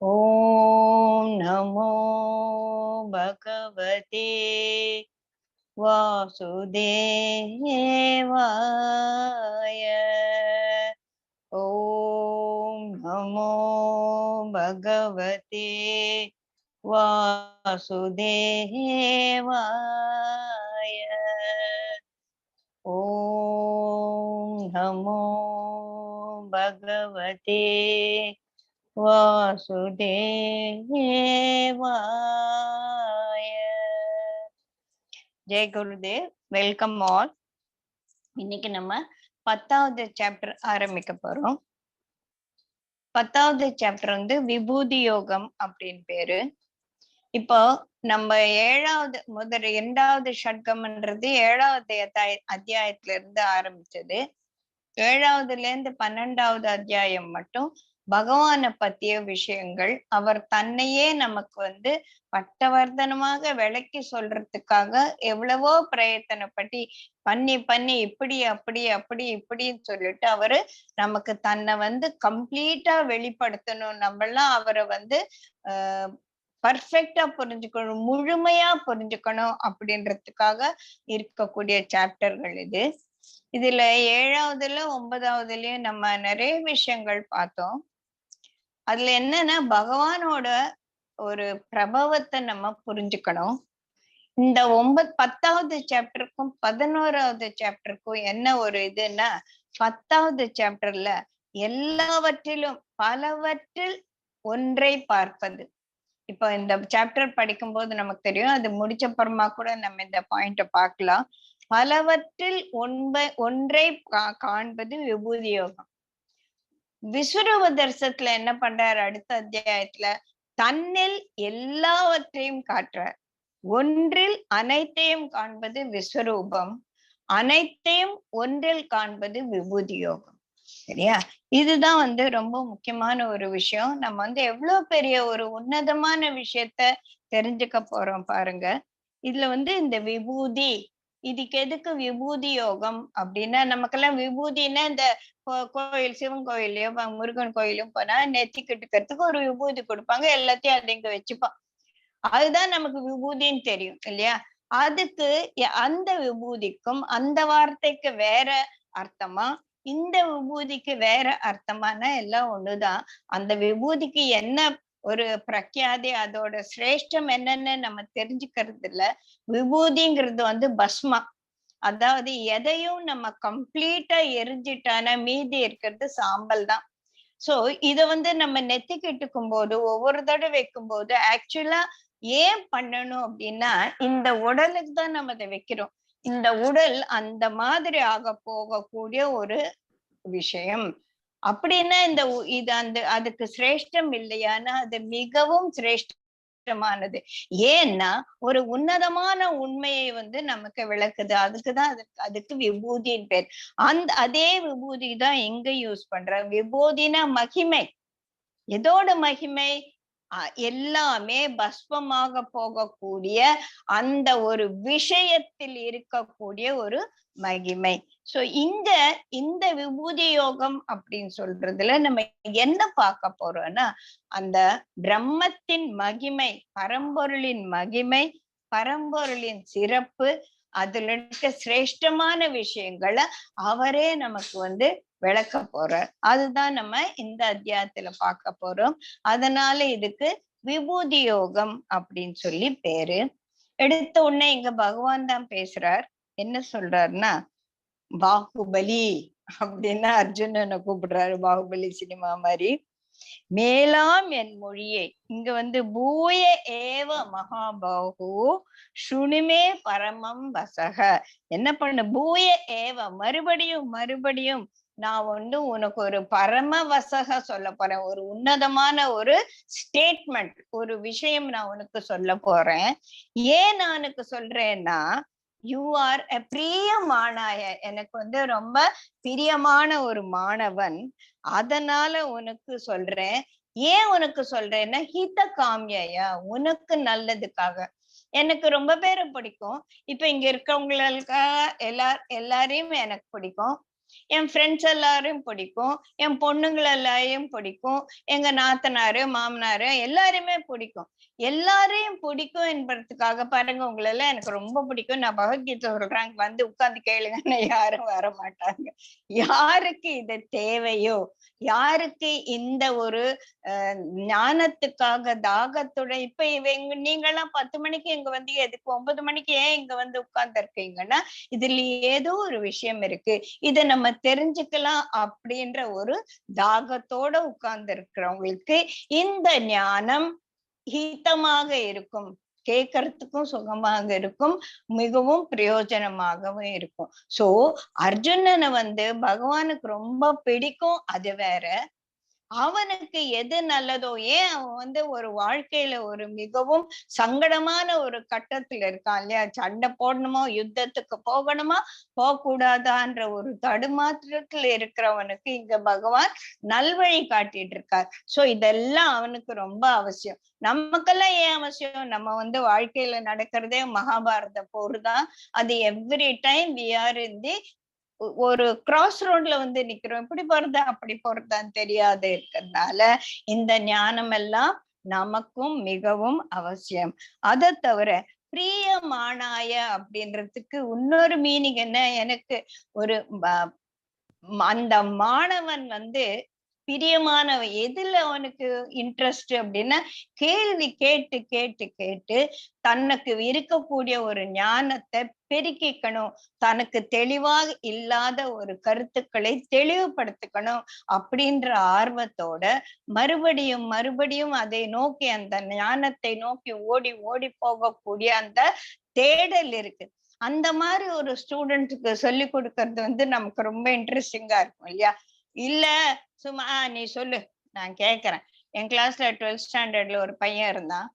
ஓம் நமோ பகவதே வாசுதேவாய. ஓம் நமோ பகவதே வாசுதேவாய. ஓம் நமோ பகவதே வாசுதேவாய. ஜெய் குருதேவ். Welcome all. இன்னைக்கு நம்ம 10வது சாப்டர் ஆரம்பிக்க போறோம். 10வது சாப்டர் வந்து விபூதி யோகம் அப்படின்னு பேரு. இப்போ நம்ம 7வது 2வது ஷட்கம்ன்றது 7வது அத்தியாயத்துல இருந்து ஆரம்பிச்சது. 7வதுல இருந்து 12வது அத்தியாயம் மட்டும் பகவானை பத்திய விஷயங்கள், அவர் தன்னையே நமக்கு வந்து பட்டவர்த்தனமாக விளக்கி சொல்றதுக்காக எவ்வளவோ பிரயத்தனப்பட்டு பண்ணி இப்படி அப்படி அப்படி இப்படின்னு சொல்லிட்டு அவரு நமக்கு தன்னை வந்து கம்ப்ளீட்டா வெளிப்படுத்தணும். நம்மளாம் அவரை வந்து பர்ஃபெக்டா புரிஞ்சுக்கணும், முழுமையா புரிஞ்சுக்கணும் அப்படின்றதுக்காக இருக்கக்கூடிய சாப்டர்கள் இது. இதுல 7வதுல 9வதுலயும் நம்ம நிறைய விஷயங்கள் பார்த்தோம். அதுல என்னன்னா பகவானோட ஒரு பிரபவத்தை நம்ம புரிஞ்சுக்கணும். இந்த 10வது சாப்டருக்கும் 11வது சாப்டருக்கும் என்ன ஒரு இதுன்னா, 10வது சாப்டர்ல எல்லாவற்றிலும் பலவற்றில் ஒன்றை பார்ப்பது. இப்போ இந்த சாப்டர் படிக்கும்போது நமக்கு தெரியும், அது முடிச்சப்புறமா கூட நம்ம இந்த பாயிண்ட பார்க்கலாம். பலவற்றில் ஒன்றை காண்பது விபூதி யோகம். விஸ்வரூப தரிசனத்துல என்ன பண்றாரு? அடுத்த அத்தியாயத்துல தன்னில் எல்லாவற்றையும் காட்டுறார். ஒன்றில் அனைத்தையும் காண்பது விஸ்வரூபம், அனைத்தையும் ஒன்றில் காண்பது விபூதி யோகம். சரியா? இதுதான் வந்து ரொம்ப முக்கியமான ஒரு விஷயம். நம்ம வந்து எவ்வளவு பெரிய ஒரு உன்னதமான விஷயத்த தெரிஞ்சுக்க போறோம் பாருங்க. இதுல வந்து இந்த விபூதி, இதுக்கு எதுக்கு விபூதி யோகம் அப்படின்னா, நமக்கெல்லாம் விபூதின்னா இந்த கோயில், சிவன் கோயிலையோ முருகன் கோயிலும் போனா நெத்திக்கிட்டுக்கிறதுக்கு ஒரு விபூதி கொடுப்பாங்க, எல்லாத்தையும் அதை இங்க வச்சுப்பான். அதுதான் நமக்கு விபூதின்னு தெரியும் இல்லையா? அதுக்கு அந்த விபூதிக்கும் அந்த வார்த்தைக்கு வேற அர்த்தமா, இந்த விபூதிக்கு வேற அர்த்தமான எல்லாம் ஒண்ணுதான். அந்த விபூதிக்கு என்ன ஒரு பிரக்யாதி, அதோட சிரேஷ்டம் என்னன்னு நம்ம தெரிஞ்சுக்கிறது இல்ல. விபூதிங்கிறது வந்து பஸ்மா, அதாவது எதையும் நம்ம கம்ப்ளீட்டா எரிஞ்சிட்டானா மீதி இருக்கிறது சாம்பல் தான். சோ இத வந்து நம்ம நெத்திக்கிட்டுக்கும் போது, ஒவ்வொரு தடவை வைக்கும் போது ஆக்சுவலா ஏன் பண்ணணும் அப்படின்னா, இந்த உடலுக்கு தான் நம்ம அதை வைக்கிறோம். இந்த உடல் அந்த மாதிரி ஆக போகக்கூடிய ஒரு விஷயம். அப்படின்னா இந்த இது அதுக்கு சிரேஷ்டம் இல்லையானா அது மிகவும் சிரேஷ்டமானது. ஏன்னா ஒரு உன்னதமான உண்மையை வந்து நமக்கு விளக்குது. அதுக்குதான் அதுக்கு விபூதின்னு பேர். அதே விபூதி தான் எங்க யூஸ் பண்ற. விபூதினா மகிமை. எதோட மகிமை? எல்லாமே பஸ்பமாக போகக்கூடிய அந்த ஒரு விஷயத்தில் இருக்கக்கூடிய ஒரு மகிமை. சோ இந்த விபூதி யோகம் அப்படின்னு சொல்றதுல நம்ம என்ன பார்க்க போறோம்னா, அந்த பிரம்மத்தின் மகிமை, பரம்பொருளின் மகிமை, பரம்பொருளின் சிறப்பு, அதுல இருக்க சிரேஷ்டமான விஷயங்களை அவரே நமக்கு வந்து விளக்க போறார். அதுதான் நம்ம இந்த அத்தியாயத்துல பார்க்க போறோம். அதனால இதுக்கு விபூதி யோகம் அப்படின்னு சொல்லி பேரு. எடுத்த உடனே இங்க பகவான் தான் பேசுறார். என்ன சொல்றாருன்னா, பாகுபலி அப்படின்னா அர்ஜுனனை கூப்பிடுறாரு, பாகுபலி சினிமா மாதிரி. மேலாம் என் மொழியை, இங்க வந்து பூய ஏவ மகாபாகு சுனிமே பரமம் வசக. என்ன பண்ண? பூய ஏவ, மறுபடியும் மறுபடியும் நான் வந்து உனக்கு ஒரு பரம வசக சொல்ல போறேன். ஒரு உன்னதமான ஒரு ஸ்டேட்மெண்ட், ஒரு விஷயம் நான் உனக்கு சொல்ல போறேன். ஏன் நான் உனக்கு சொல்றேன்னா, யூ ஆர் எ பிரியமானாய, எனக்கு வந்து ரொம்ப பிரியமான ஒரு மாணவன். அதனால உனக்கு சொல்றேன். ஏன் உனக்கு சொல்றேன்னா, ஹித காமியா, உனக்கு நல்லதுக்காக. எனக்கு ரொம்ப பேரை பிடிக்கும். இப்ப இங்க இருக்கவங்களுக்கு எல்லாரையும் எனக்கு பிடிக்கும். என் ஃப்ரெண்ட்ஸ் எல்லாரையும் பிடிக்கும், என் பொண்ணுங்களை எல்லாரையும் பிடிக்கும், எங்க நாத்தனாரு மாமனாரு எல்லாருமே பிடிக்கும். எல்லாரையும் பிடிக்கும் என்பதற்காக பாருங்க, உங்களை எல்லாம் எனக்கு ரொம்ப பிடிக்கும், நான் பகவத்கீதை சொல்றேன் வந்து உட்கார்ந்து கேளுங்கன்னு யாரும் வர மாட்டாங்க. யாருக்கு இது தேவையோ, யாருக்கு இந்த ஒரு ஞானத்துக்காக தாகத்துடன், இப்ப நீங்கெல்லாம் 10 மணிக்கு இங்க வந்து எதுக்கு 9 மணிக்கு ஏன் இங்க வந்து உட்கார்ந்து இருக்கீங்கன்னா, இதுல ஏதோ ஒரு விஷயம் இருக்கு, இத நம்ம தெரிஞ்சுக்கலாம் அப்படின்ற ஒரு தாகத்தோட உட்கார்ந்து இருக்கிறவங்களுக்கு இந்த ஞானம் ஹிதமாக இருக்கும், கேட்கறதுக்கும் சுகமாக இருக்கும், மிகவும் பிரயோஜனமாகவும் இருக்கும். சோ அர்ஜுனனை வந்து பகவானுக்கு ரொம்ப பிடிக்கும், அது வேற. அவனுக்கு எது நல்லதோ, ஏன் அவன் வந்து ஒரு வாழ்க்கையில ஒரு மிகவும் சங்கடமான ஒரு கட்டத்துல இருக்கான் இல்லையா, சண்டை போடணுமோ யுத்தத்துக்கு போகணுமா போகக்கூடாதான்ற ஒரு தடுமாற்றத்துல இருக்கிறவனுக்கு இங்க பகவான் நல்வழி காட்டிட்டு இருக்கார். சோ இதெல்லாம் அவனுக்கு ரொம்ப அவசியம். நமக்கெல்லாம் ஏன் அவசியம், நம்ம வந்து வாழ்க்கையில நடக்கிறதே மகாபாரத போர் தான். அது எவ்ரி டைம் வி ஆர் இன் தி ஒரு கிராஸ் ரோட்ல வந்து நிக்கிறோம், இப்படி போறதா அப்படி போறதான்னு தெரியாது இருக்கிறதுனால இந்த ஞானம் எல்லாம் நமக்கும் மிகவும் அவசியம். அதை தவிர பிரியமானாய அப்படின்றதுக்கு இன்னொரு மீனிங் என்ன, எனக்கு ஒரு அந்த மாணவன் வந்து பிரியமானவன் எதுல அவனுக்கு இன்ட்ரெஸ்ட் அப்படின்னா, கேள்வி கேட்டு கேட்டு கேட்டு தனக்கு இருக்கக்கூடிய ஒரு ஞானத்தை பெருக்கிக்கணும், தனக்கு தெளிவாக இல்லாத ஒரு கருத்துக்களை தெளிவுபடுத்திக்கணும் அப்படின்ற ஆர்வத்தோட மறுபடியும் மறுபடியும் அதை நோக்கி, அந்த ஞானத்தை நோக்கி ஓடி ஓடி போகக்கூடிய அந்த தேடல் இருக்கு. அந்த மாதிரி ஒரு ஸ்டூடெண்ட்டுக்கு சொல்லி கொடுக்கறது வந்து நமக்கு ரொம்ப இன்ட்ரெஸ்டிங்கா இருக்கும் இல்லையா. இல்ல சும்மா நீ சொல்லு நான் கேக்குறேன். என் கிளாஸ்ல 12th ஸ்டாண்டர்ட்ல ஒரு பையன் இருந்தான்,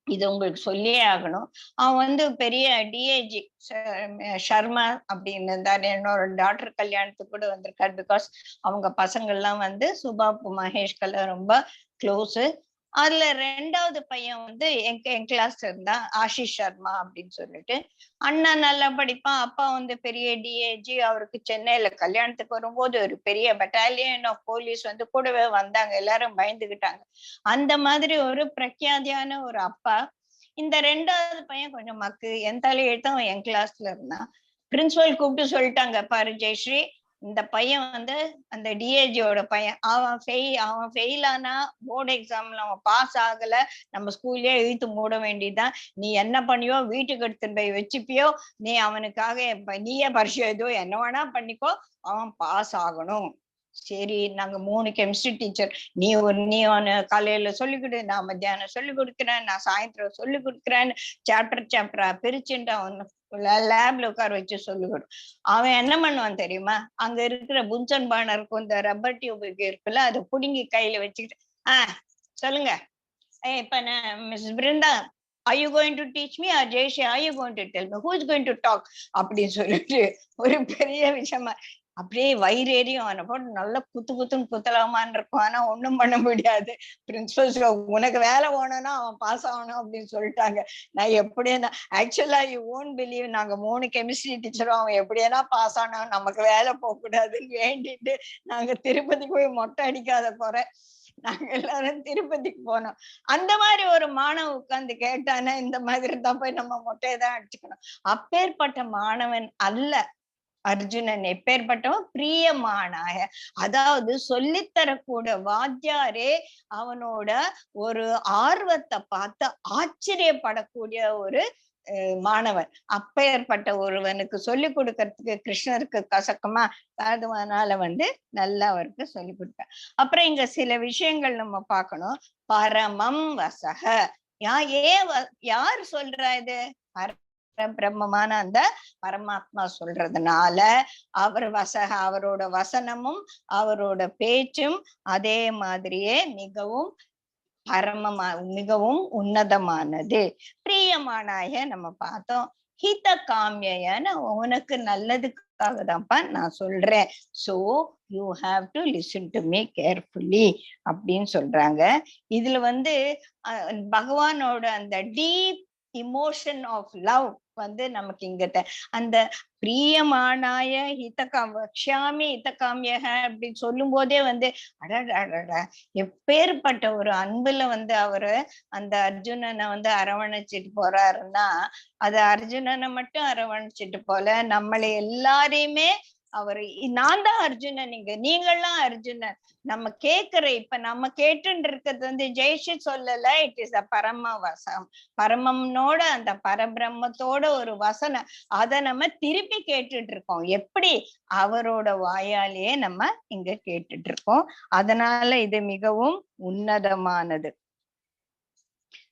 இது உங்களுக்கு சொல்லியே ஆகணும். அவன் வந்து பெரிய டிஏஜி சர்மா அப்படின்னு இருந்தார். என்னோட டாக்டர் கல்யாணத்துக்கு கூட வந்திருக்காரு. பிகாஸ் அவங்க பசங்கள்லாம் வந்து சுபா மகேஷ்கெல்லாம் ரொம்ப க்ளோஸு. அதுல 2வது பையன் வந்து என் கிளாஸ்ல இருந்தான், ஆஷிஷ் சர்மா அப்படின்னு சொல்லிட்டு. அண்ணா நல்லா படிப்பான், அப்பா வந்து பெரிய டிஏஜி. அவருக்கு சென்னையில கல்யாணத்துக்கு வரும்போது ஒரு பெரிய பட்டாலியன் ஆஃப் போலீஸ் வந்து கூடவே வந்தாங்க, எல்லாரும் பயந்துகிட்டாங்க. அந்த மாதிரி ஒரு பிரఖ్యాதியான ஒரு அப்பா. இந்த 2வது பையன் கொஞ்சம் மக்கு, என் தலையெழுத்தும் என் கிளாஸ்ல இருந்தான். பிரின்சிபல் கூப்பிட்டு சொல்லிட்டாங்க, பாரு ஜெயஸ்ரீ, இந்த பையன் வந்து அந்த டிஏஜியோட பையன், அவன் ஃபெயில் ஆனா போர்டு எக்ஸாம்ல அவன் பாஸ் ஆகல, நம்ம ஸ்கூல்லயே இழுத்து மூட வேண்டியதுதான். நீ என்ன பண்ணியோ, வீட்டுக்கு எடுத்துட்டு போய் வச்சுப்பியோ, நீ அவனுக்காக நீயே பரிசு எழுதோ, என்ன வேணா பண்ணிக்கோ, அவன் பாஸ் ஆகணும். சரி, நாங்க 3 கெமிஸ்ட்ரி டீச்சர், நீ ஒன்னு காலையில சொல்லிக் கொடு, நான் மத்தியானம் சொல்லிக் கொடுக்குறேன், நான் சாயந்தரம் சொல்லிக் கொடுக்குறேன்னு சாப்டரா பிரிச்சுட்டு அவன் லேப்ல உட்கார வச்சு சொல்லிக் கொடு. அவன் என்ன பண்ணுவான் தெரியுமா, அங்க இருக்கிற புன்சன் பானருக்கும் இந்த ரப்பர் டியூபுக்கு இருக்குல்ல, அதை புடுங்கி கையில வச்சுக்கிட்டு சொல்லுங்க, இப்ப miss Brinda, are you going to teach me or Jayashree, are you going to tell me, who is going to talk அப்படின்னு சொல்லிட்டு ஒரு பெரிய விஷயமா அப்படியே வயிறு எரியும். அவனை போட்டு நல்லா குத்து குத்துன்னு குத்தலாமான்னு இருக்கும். ஆனா ஒண்ணும் பண்ண முடியாது. பிரின்சிபல் உனக்கு வேலை போனோம்னா அவன் பாஸ் ஆகணும் அப்படின்னு சொல்லிட்டாங்க. நான் எப்படியா ஆக்சுவலா யூ ஓன்ட் பிலீவ், நாங்க 3 கெமிஸ்ட்ரி டீச்சரும் அவன் எப்படியா பாஸ் ஆனா நமக்கு வேலை போக கூடாதுன்னு வேண்டிட்டு நாங்க திருப்பதி போய் மொட்டை அடிக்காத குறை நாங்க எல்லாரும் திருப்பதிக்கு போனோம். அந்த மாதிரி ஒரு மாணவன் உட்கார்ந்து கேட்டானே, இந்த மாதிரி தான் போய் நம்ம மொட்டையதான் அடிச்சுக்கணும். அப்பேற்பட்ட மாணவன் அல்ல அர்ஜுனன். எப்பேற்பட்டவன், பிரியமானாய, அதாவது சொல்லித்தரக்கூட வாத்தியாரே அவனோட ஒரு ஆர்வத்தை பார்த்து ஆச்சரியப்படக்கூடிய ஒரு மாணவன். அப்பேற்பட்ட ஒருவனுக்கு சொல்லி கொடுக்கறதுக்கு கிருஷ்ணருக்கு கசக்கமா, அதனால வந்து நல்லா அவருக்கு சொல்லி கொடுக்க. அப்புறம் இங்க சில விஷயங்கள் நம்ம பார்க்கணும். பரமம் வசக, யார் சொல்றா இது, பிரம்மமான அந்த பரமாத்மா சொல்றதுனால அவர் வசக, அவரோட வசனமும் அவரோட பேச்சும் அதே மாதிரியே மிகவும் பரமமா மிகவும் உன்னதமானது. பிரியமானாய நம்ம பார்த்தோம். ஹித காமியன, உனக்கு நல்லதுக்காக தான்ப்பா நான் சொல்றேன். So you have to listen to me carefully அப்படின்னு சொல்றாங்க. இதுல வந்து பகவானோட அந்த டீப் இமோஷன் ஆஃப் லவ் நமக்கு இங்க அந்த பிரியமானாய வக்ஷாமி ஹிதகாமியக அப்படின்னு சொல்லும் போதே அடட எப்பேற்பட்ட ஒரு அன்புல அவரு அந்த அர்ஜுனனை அரவணைச்சிட்டு போறாருன்னா, அது அர்ஜுனனை மட்டும் அரவணைச்சிட்டு போல நம்மளை எல்லாரையுமே அவரு நான் தான் அர்ஜுனன், நீங்கள்லாம் அர்ஜுனன். நம்ம இப்ப நம்ம கேட்டு இருக்கிறது ஜெயிச்சு சொல்லல, இட் இஸ் அ பரம வசம், பரமம்னோட அந்த பரபிரம்மத்தோட ஒரு வசனம். அத நம்ம திருப்பி கேட்டுட்டு இருக்கோம். எப்படி? அவரோட வாயாலேயே நம்ம இங்க கேட்டுட்டு இருக்கோம். அதனால இது மிகவும் உன்னதமானது.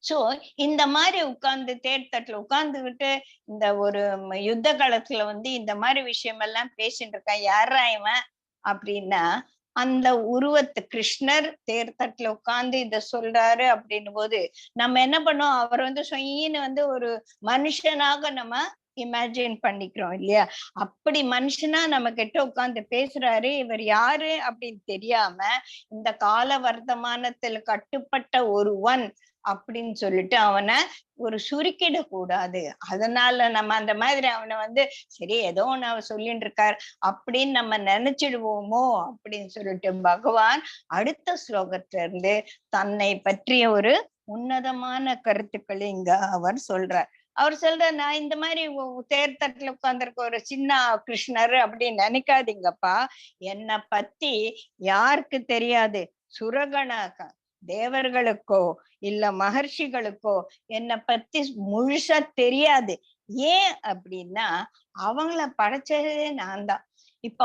சோ இந்த மாதிரி உட்கார்ந்து தேர்தட்டுல உட்கார்ந்துகிட்டு இந்த ஒரு யுத்த காலத்துல இந்த மாதிரி விஷயம் எல்லாம் பேசிட்டு இருக்கான். யாரா இவன் அப்படின்னா, அந்த உருவத்து கிருஷ்ணர் தேர்தட்டுல உட்கார்ந்து இத சொல்றாரு அப்படின்னும் போது நம்ம என்ன பண்ணோம், அவர் சொயின்னு ஒரு மனுஷனாக நம்ம இமேஜின் பண்ணிக்கிறோம் இல்லையா? அப்படி மனுஷனா நம்ம கிட்ட உட்கார்ந்து பேசுறாரு. இவர் யாரு அப்படின்னு தெரியாம இந்த கால வர்த்தமானத்தில் கட்டுப்பட்ட ஒருவன் அப்படின்னு சொல்லிட்டு அவனை ஒரு சுருக்கிட கூடாது. அதனால நம்ம அந்த மாதிரி அவனை சரி ஏதோ ஒண்ணு அவ சொல்லிட்டு இருக்கார் அப்படின்னு நம்ம நினைச்சிடுவோமோ அப்படின்னு சொல்லிட்டு பகவான் அடுத்த ஸ்லோகத்துல இருந்து தன்னை பற்றிய ஒரு உன்னதமான கருத்துக்களை இங்க அவர் சொல்றார். அவர் நான் இந்த மாதிரி தேர்தட்டுல உட்கார்ந்துருக்க ஒரு சின்ன கிருஷ்ணர் அப்படின்னு நினைக்காதீங்கப்பா. என்னை பத்தி யாருக்கு தெரியாது? சுரகணாக தேவர்களுக்கோ இல்ல மகர்ஷிகளுக்கோ என்னை பத்தி முழுசா தெரியாது. ஏன் அப்படின்னா அவங்கள படைச்சதே நான் தான். இப்ப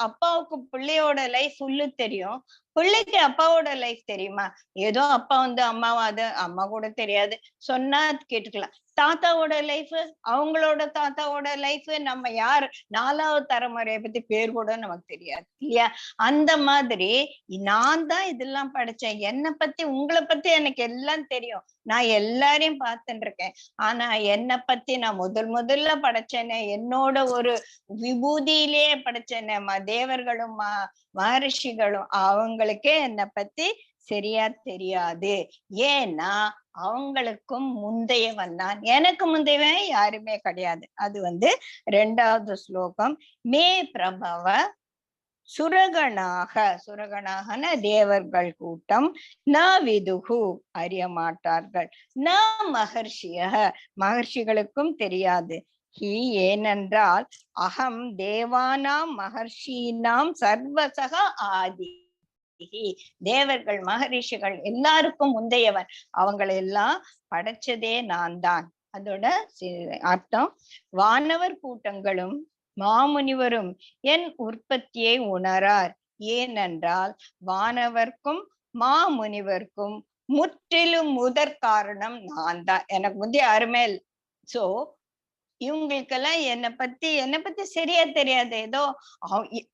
அப்பாவுக்கு பிள்ளையோட லைஃப் ஃபுல்லு தெரியும், பிள்ளைக்கு அப்பாவோட லைஃப் தெரியுமா? ஏதோ அப்பா அம்மாவா, அது அம்மா கூட தெரியாது, சொன்னா கேட்டுக்கலாம். தாத்தாவோட லைஃப், அவங்களோட தாத்தாவோட லைஃப், நம்ம யார் 4வது தலைமுறையை பத்தி பேர் கூட நமக்கு தெரியாது இல்லையா? அந்த மாதிரி நான் தான் இதெல்லாம் படிச்சேன். என்னை பத்தி உங்களை பத்தி எனக்கு எல்லாம் தெரியும், நான் எல்லாரையும் பார்த்துட்டு இருக்கேன். ஆனா என்னை பத்தி நான் முதல்ல படைச்சேனே, என்னோட ஒரு விபூதியிலேயே படைச்சேனே, தேவர்களும் மகரிஷிகளும், அவங்களுக்கே என்னை பத்தி சரியா தெரியாது. ஏன்னா அவங்களுக்கும் முந்தையவன் நான், எனக்கு முந்தையவன் யாருமே கிடையாது. அது 2வது ஸ்லோகம். மே பிரபவ சுரகணாகன தேவர்கள் கூட்டம், ந விதுகு அறிய மாட்டார்கள், ந மகர்ஷிய மகர்ஷிகளுக்கும் தெரியாது. ஹி ஏனென்றால் அகம் தேவானாம் மகர்ஷீனாம் சர்வசக ஆதி, தேவர்கள் மகரிஷிகள் எல்லாருக்கும் முந்தையவன், அவங்களை எல்லாம் படைச்சதே நான் தான். அதோட அர்த்தம், வானவர் கூட்டங்களும் மாமுனிவரும் என் உற்பத்தியை உணரார். ஏனென்றால் வானவர்க்கும் மாமுனிவர்க்கும் முற்றிலும் முதற் காரணம் நான் தான், எனக்கு முந்தைய யாருமே இல்லை. சோ இவங்களுக்கெல்லாம் என்னை பத்தி சரியா தெரியாது. ஏதோ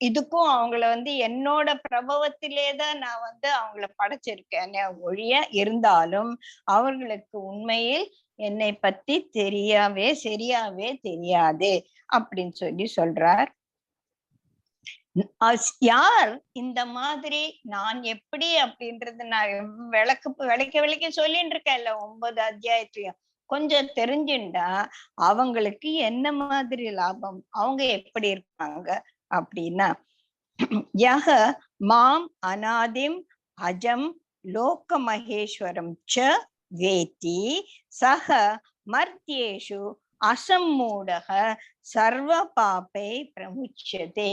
இதுக்கும் அவங்கள என்னோட பிரபவத்திலேதான் நான் அவங்கள படைச்சிருக்கேன் ஒழிய, இருந்தாலும் அவர்களுக்கு உண்மையில் என்னை பத்தி சரியாவே தெரியாது அப்படின்னு சொல்றார். யார் இந்த மாதிரி நான் எப்படி அப்படின்றது நான் விளக்க சொல்லிட்டு இருக்கேன் இல்ல 9 அத்தியாயத்திலையும். கொஞ்சம் தெரிஞ்சுண்டா அவங்களுக்கு என்ன மாதிரி லாபம், அவங்க எப்படி இருப்பாங்க அப்படின்னா, யக மாம் அநாதிம் அஜம் லோக மகேஸ்வரம் ச வேத்தி சக மர்த்தியேஷு அசம்மூடக சர்வ பாப்பை பிரமுச்சதே.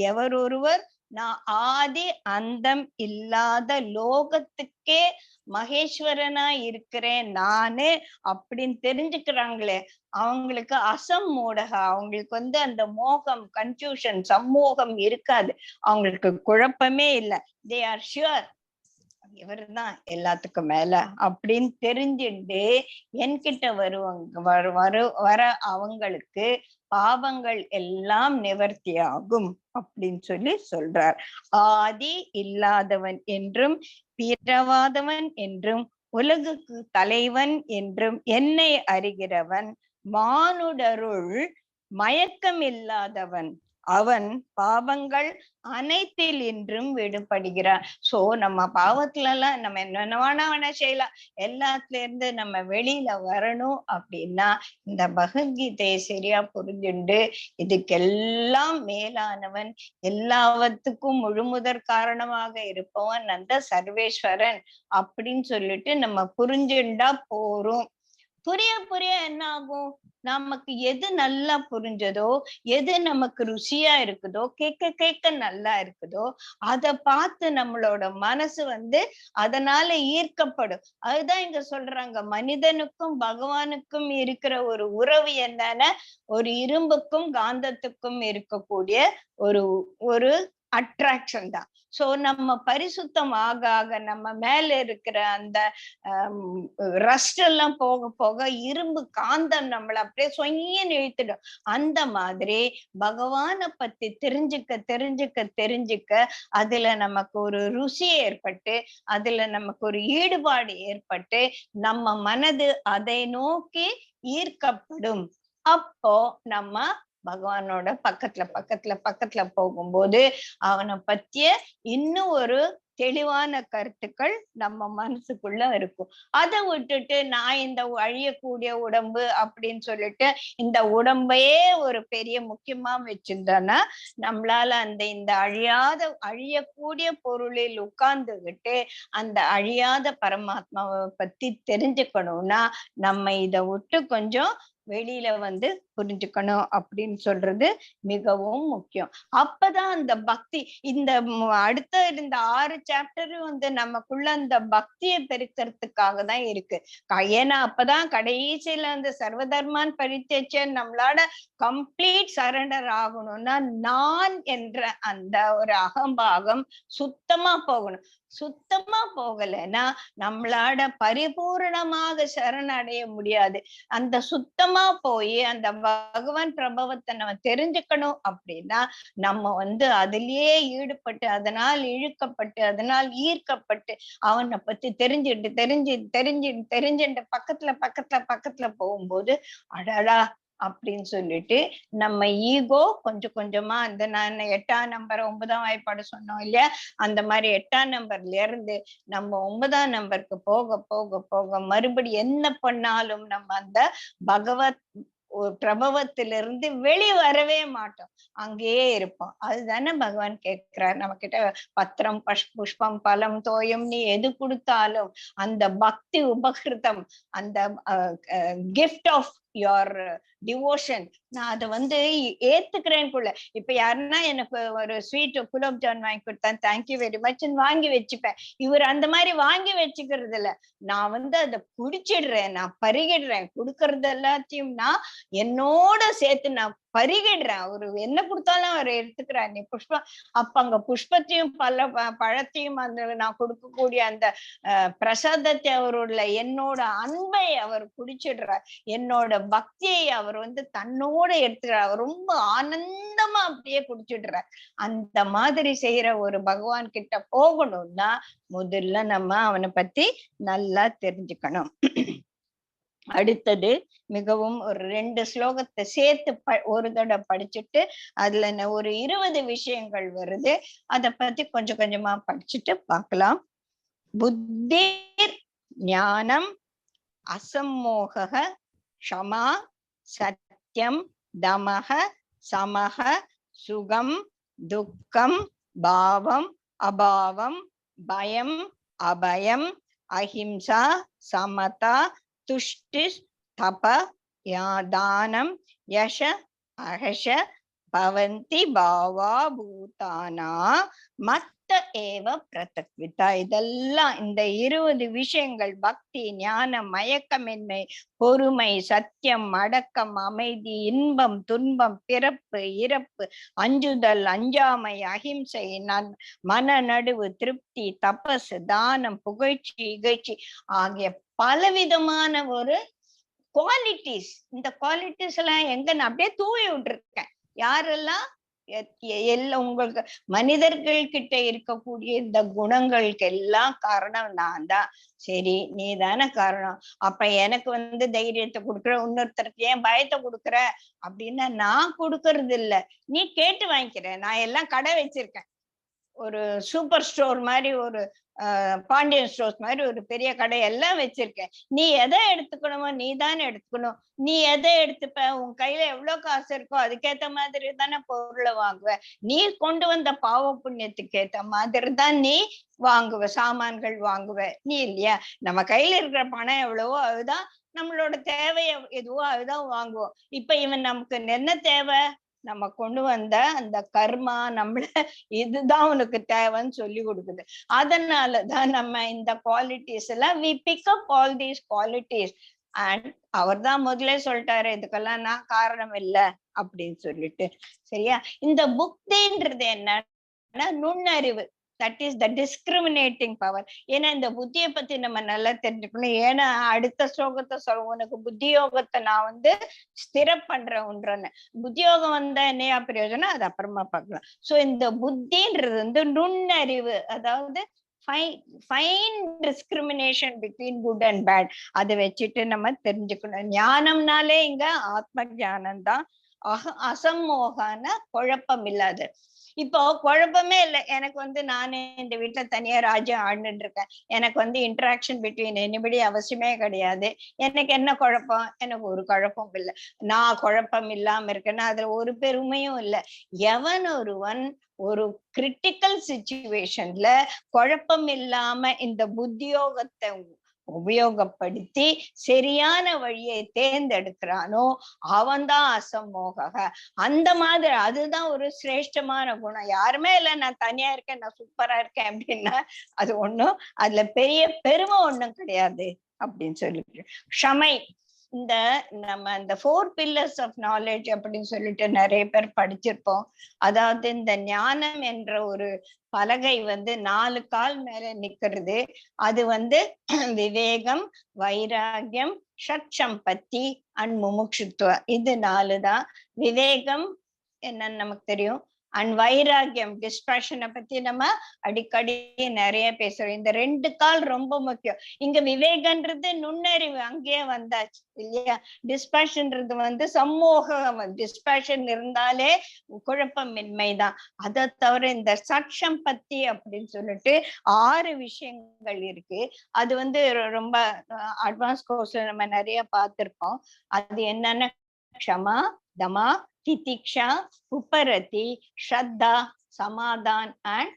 எவரொருவர் நான் ஆதி அந்தம் இல்லாத லோகத்துக்கே மகேஸ்வரனா இருக்கிறேன் நானு அப்படின்னு தெரிஞ்சுக்கிறாங்களே, அவங்களுக்கு அசம்மூடக, அவங்களுக்கு அந்த மோகம், கன்ஃபியூஷன், சம்மோகம் இருக்காது. அவங்களுக்கு குழப்பமே இல்லை. தே ஆர் ஷுவர் இவருதான் எல்லாத்துக்கும் மேல அப்படின்னு தெரிஞ்சுட்டு என்கிட்ட வர அவங்களுக்கு பாவங்கள் எல்லாம் நிவர்த்தி ஆகும் அப்படின்னு சொல்றார். ஆதி இல்லாதவன் என்றும் பிறவாதவன் என்றும் உலகுக்கு தலைவன் என்றும் என்னை அறிகிறவன், மானுடருள் மயக்கம் இல்லாதவன், அவன் பாவங்கள் அனைத்தில் இன்றும் விடுபடுகிறான். சோ நம்ம பாவத்துல எல்லாம் நம்ம என்ன வேணா செய்யலாம், எல்லாத்துல இருந்து நம்ம வெளியில வரணும் அப்படின்னா இந்த பகவத்கீதையை சரியா புரிஞ்சுண்டு இதுக்கெல்லாம் மேலானவன், எல்லாவத்துக்கும் முழுமுதற் காரணமாக இருப்பவன் அந்த சர்வேஸ்வரன் அப்படின்னு சொல்லிட்டு நம்ம புரிஞ்சுண்டா போறோம். புரிய புரிய என்ன ஆகும், நமக்கு எது நல்லா புரிஞ்சதோ, எது நமக்கு ருசியா இருக்குதோ, கேட்க கேட்க நல்லா இருக்குதோ, அத பார்த்து நம்மளோட மனசு அதனால ஈர்க்கப்படும். அதுதான் இங்க சொல்றாங்க, மனிதனுக்கும் பகவானுக்கும் இருக்கிற ஒரு உறவு என்னன்னா, ஒரு இரும்புக்கும் காந்தத்துக்கும் இருக்கக்கூடிய ஒரு ஒரு அட்ராக்ஷன் தான். சோ நம்ம பரிசுத்தம் ஆக ஆக நம்ம மேல இருக்கிற அந்த ரஸ்ட் எல்லாம் போக போக இரும்பு காந்தம் நம்மள அப்படியே சொய்யன்னு இழுத்துடும். அந்த மாதிரி பகவானை பத்தி தெரிஞ்சுக்க தெரிஞ்சுக்க தெரிஞ்சுக்க அதுல நமக்கு ஒரு ருசி ஏற்பட்டு, அதுல நமக்கு ஒரு ஈடுபாடு ஏற்பட்டு, நம்ம மனது அதை நோக்கி ஈர்க்கப்படும். அப்போ நம்ம பகவானோட பக்கத்துல பக்கத்துல பக்கத்துல போகும்போது அவனை பத்திய இன்னும் ஒரு தெளிவான கருத்துக்கள் நம்ம மனசுக்குள்ள இருக்கும். அதை விட்டுட்டு நான் இந்த அழியக்கூடிய உடம்பு அப்படின்னு சொல்லிட்டு இந்த உடம்பையே ஒரு பெரிய முக்கியமா வச்சிருந்தோன்னா நம்மளால இந்த அழியக்கூடிய பொருளில் உட்கார்ந்துகிட்டு அந்த அழியாத பரமாத்மாவை பத்தி தெரிஞ்சுக்கணும்னா நம்ம இதை விட்டு கொஞ்சம் வெளியில புரிஞ்சுக்கணும் அப்படின்னு சொல்றது மிகவும் முக்கியம். அப்பதான் அந்த பக்தி, இந்த அடுத்த இந்த 6 சாப்டரும் நமக்குள்ள அந்த பக்தியை பெருக்கிறதுக்காக தான் இருக்கு. ஏன்னா அப்பதான் கடைசியில அந்த சர்வதர்மான் பரித்தேஜன் நம்மளால கம்ப்ளீட் சரண்டர் ஆகணும்னா நான் என்ற அந்த ஒரு அகம்பாகம் சுத்தமா போகணும். சுத்தமா போகலைன்னா நம்மளால பரிபூர்ணமாக சரணடைய முடியாது. அந்த சுத்தமா போய் அந்த பகவான் பிரபவத்தை நம்ம தெரிஞ்சுக்கணும் அப்படின்னா நம்ம அதுலயே ஈடுபட்டு, அதனால் இழுக்கப்பட்டு, அதனால் ஈர்க்கப்பட்டு, அவனை பத்தி தெரிஞ்சுட்டு பக்கத்துல பக்கத்துல பக்கத்துல போகும்போது அடடா அப்படின்னு சொல்லிட்டு நம்ம ஈகோ கொஞ்சம் கொஞ்சமா நான் 8ஆம் நம்பர் 9ஆம் வாய்ப்பாடு சொன்னோம் இல்லையா, அந்த மாதிரி 8ஆம் நம்பர்ல இருந்து நம்ம 9ஆம் நம்பருக்கு போக போக போக மறுபடி என்ன பண்ணாலும் நம்ம அந்த பகவத் பிரபவத்திலிருந்து வரவே மாட்டோம், அங்கேயே இருப்போம். அதுதானே பகவான் கேட்கிறார் நம்ம கிட்ட. பத்திரம் புஷ்பம் பலம் தோயம் நீ எது கொடுத்தாலும் அந்த பக்தி உபகிருதம், அந்த கிஃப்ட் ஆஃப் யுவர் டிவோஷன் நான் அதை ஏத்துக்கிறேன்குள்ள. இப்ப யாருன்னா எனக்கு ஒரு ஸ்வீட் குலோப் ஜான் வாங்கி கொடுத்தேன், தேங்க்யூ வெரி மச் வாங்கி வச்சுப்பேன். இவர் அந்த மாதிரி வாங்கி வச்சுக்கிறது இல்ல, நான் அதை குடிச்சிடுறேன், நான் பருகிடுறேன். கொடுக்கறது எல்லாத்தையும் நான் என்னோட சேர்த்து நான் பருகிடுறேன். அவரு என்ன கொடுத்தாலும் அவர் எடுத்துக்கிறார். நீ புஷ்பம், அப்ப அங்க புஷ்பத்தையும் பழத்தையும் நான் கொடுக்கக்கூடிய அந்த பிரசாதத்தை அவருடைய என்னோட அன்பை அவர் குடிச்சிடுறார், என்னோட பக்தியை அவர் தன்னோட எடுத்துக்கிறார், ரொம்ப ஆனந்தமா அப்படியே குடிச்சிடுறார். அந்த மாதிரி செய்யற ஒரு பகவான் கிட்ட போகணும்னா முதல்ல நம்ம அவனை பத்தி நல்லா தெரிஞ்சுக்கணும். அடுத்தது மிகவும் ஒரு 2 ஸ்லோகத்தை சேர்த்து ஒரு தடவை படிச்சுட்டு அதுல ஒரு 20 விஷயங்கள் வருது, அத பத்தி கொஞ்சம் கொஞ்சமா படிச்சுட்டு பார்க்கலாம். புத்தி ஞானம் அசம்மோக க்ஷமா சத்யம் தமக சமக சுகம் துக்கம் பாவம் அபாவம் பயம் அபயம் அஹிம்சா சமதா துஷ்டி தப தானம் யஷ அஹஷ பவந்தி பாவா பூதானா மத்த ஏவ பிரதக்விதா. இதெல்லாம் இந்த 20 விஷயங்கள் பக்தி ஞானம் மயக்கமின்மை பொறுமை சத்தியம் அடக்கம் அமைதி இன்பம் துன்பம் பிறப்பு இறப்பு அஞ்சுதல் அஞ்சாமை அஹிம்சை மன நடுவு திருப்தி தபஸ் தானம் புகழ்ச்சி இகழ்ச்சி ஆகிய பலவிதமான ஒரு குவாலிட்டிஸ். இந்த குவாலிட்டிஸ் எல்லாம் எங்க நான் அப்படியே தூவி விட்டுருக்கேன். யாரெல்லாம் எல்லாம் உங்களுக்கு மனிதர்கள் கிட்ட இருக்கக்கூடிய இந்த குணங்களுக்கு எல்லாம் காரணம் நான் தான். சரி, நீ தானே காரணம். அப்ப எனக்கு வந்து தைரியத்தை கொடுக்குற, இன்னொருத்தருக்கு ஏன் பயத்தை கொடுக்குற அப்படின்னா நான் கொடுக்கறது இல்ல, நீ கேட்டு வாங்கிக்கிற. நான் எல்லாம் கடை வச்சிருக்கேன், ஒரு சூப்பர் ஸ்டோர் மாதிரி, ஒரு பாண்டியன் ஸ்டோர்ஸ் மாதிரி ஒரு பெரிய கடை எல்லாம் வச்சிருக்கேன். நீ எதை எடுத்துக்கணுமோ நீ தானே எடுத்துக்கணும். நீ எதை எடுத்துப்ப, உன் கையில எவ்வளவு காசு இருக்கோ அதுக்கேத்த மாதிரி தானே பொருளை வாங்குவ. நீ கொண்டு வந்த பாவ புண்ணியத்துக்கு ஏத்த மாதிரி தான் நீ வாங்குவ, சாமான்கள் வாங்குவ நீ, இல்லையா? நம்ம கையில இருக்கிற பணம் எவ்வளவோ அதுதான் நம்மளோட தேவை எதுவோ அதுதான் வாங்குவோம். இப்ப இவன் நமக்கு என்ன தேவை, நம்ம கொண்டு வந்த அந்த கர்மா நம்மள இதுதான் உனக்கு தேவைன்னு சொல்லி கொடுக்குது. அதனாலதான் நம்ம இந்த குவாலிட்டிஸ் எல்லாம் we pick up all these qualities. And அவர் தான் முதல்ல சொல்லிட்டாரு, இதுக்கெல்லாம் நான் காரணம் இல்லை அப்படின்னு சொல்லிட்டு. சரியா? இந்த புக்தின்றது என்னன்னா நுண்ணறிவு, that is the discriminating power. ஏன்னா இந்த புத்தியை பத்தி நம்ம நல்லா தெரிஞ்சுக்கணும். ஏன்னா அடுத்த ஸ்லோகத்தை சொல்ல, உனக்கு புத்தியோகத்தை நான் வந்து ஸ்திர பண்றேன்னு. புத்தியோகம் வந்தா என்னையா பிரயோஜனம், அது அப்புறமா பார்க்கலாம். சோ இந்த புத்தின்றது வந்து நுண்ணறிவு, அதாவது fine discrimination between good and bad. அதை வச்சுட்டு நம்ம தெரிஞ்சுக்கணும். ஞானம்னாலே இங்க ஆத்ம ஞானம் தான். அசம்மோகான குழப்பம் இல்லாத. இப்போ குழப்பமே இல்லை. எனக்கு வந்து நானே இந்த வீட்டுல தனியா ராஜ்யம் ஆண்டுட்டு இருக்கேன். எனக்கு வந்து இன்டராக்ஷன் பிட்வீன் எனிபடி அவசியமே கிடையாது. எனக்கு என்ன குழப்பம்? எனக்கு ஒரு குழப்பம் இல்லை. நான் குழப்பம் இல்லாம இருக்கேன்னா அதுல ஒரு பெருமையும் இல்லை. எவன் ஒருவன் ஒரு கிரிட்டிக்கல் சிச்சுவேஷன்ல குழப்பம் இல்லாம இந்த புத்தியோகத்தை உபயோகப்படுத்தி சரியான வழியை தேர்ந்தெடுக்கிறானோ அவன்தான் அசமோக. அந்த மாதிரி அதுதான் ஒரு சிரேஷ்டமான குணம். யாருமே இல்ல நான் தனியா இருக்கேன், நான் சூப்பரா இருக்கேன் அப்படின்னா அது ஒண்ணும் அதுல பெரிய பெருமை ஒண்ணும் கிடையாது அப்படின்னு சொல்லிட்டு. க்ஷமை, இந்த நம்ம இந்த 4 pillars of knowledge அப்படின்னு சொல்லிட்டு நிறைய பேர் படிச்சிருப்போம். அதாவது இந்த ஞானம் என்ற ஒரு பலகை வந்து 4 கால் மேல நிக்கிறது. அது வந்து விவேகம், வைராகியம், ஷட்சம்பத்தி அண்ட் முமுட்சுத்துவ, இது 4 தான். விவேகம் என்னன்னு நமக்கு தெரியும். அண்ட் வைராகியம், டிஸ்பேஷனை பத்தி நம்ம அடிக்கடி நிறைய பேசுறோம். இந்த 2 கால் ரொம்ப முக்கியம். இங்க விவேகன்றது நுண்ணறிவு அங்கேயே வந்தாச்சு இல்லையா? டிஸ்பேஷன்றது வந்து சமூகம். டிஸ்பேஷன் இருந்தாலே குழப்பமின்மைதான். அதை தவிர இந்த சட்சம்பத்தி அப்படின்னு சொல்லிட்டு 6 விஷயங்கள் இருக்கு. அது வந்து ரொம்ப அட்வான்ஸ் கோர்ஸ்ல நம்ம நிறைய பார்த்திருப்போம். அது என்னன்னா க்ஷமா, தமா, திதிக்ஷா, உபரதி, ஸ்ரத்தா, சமாதான் அண்ட்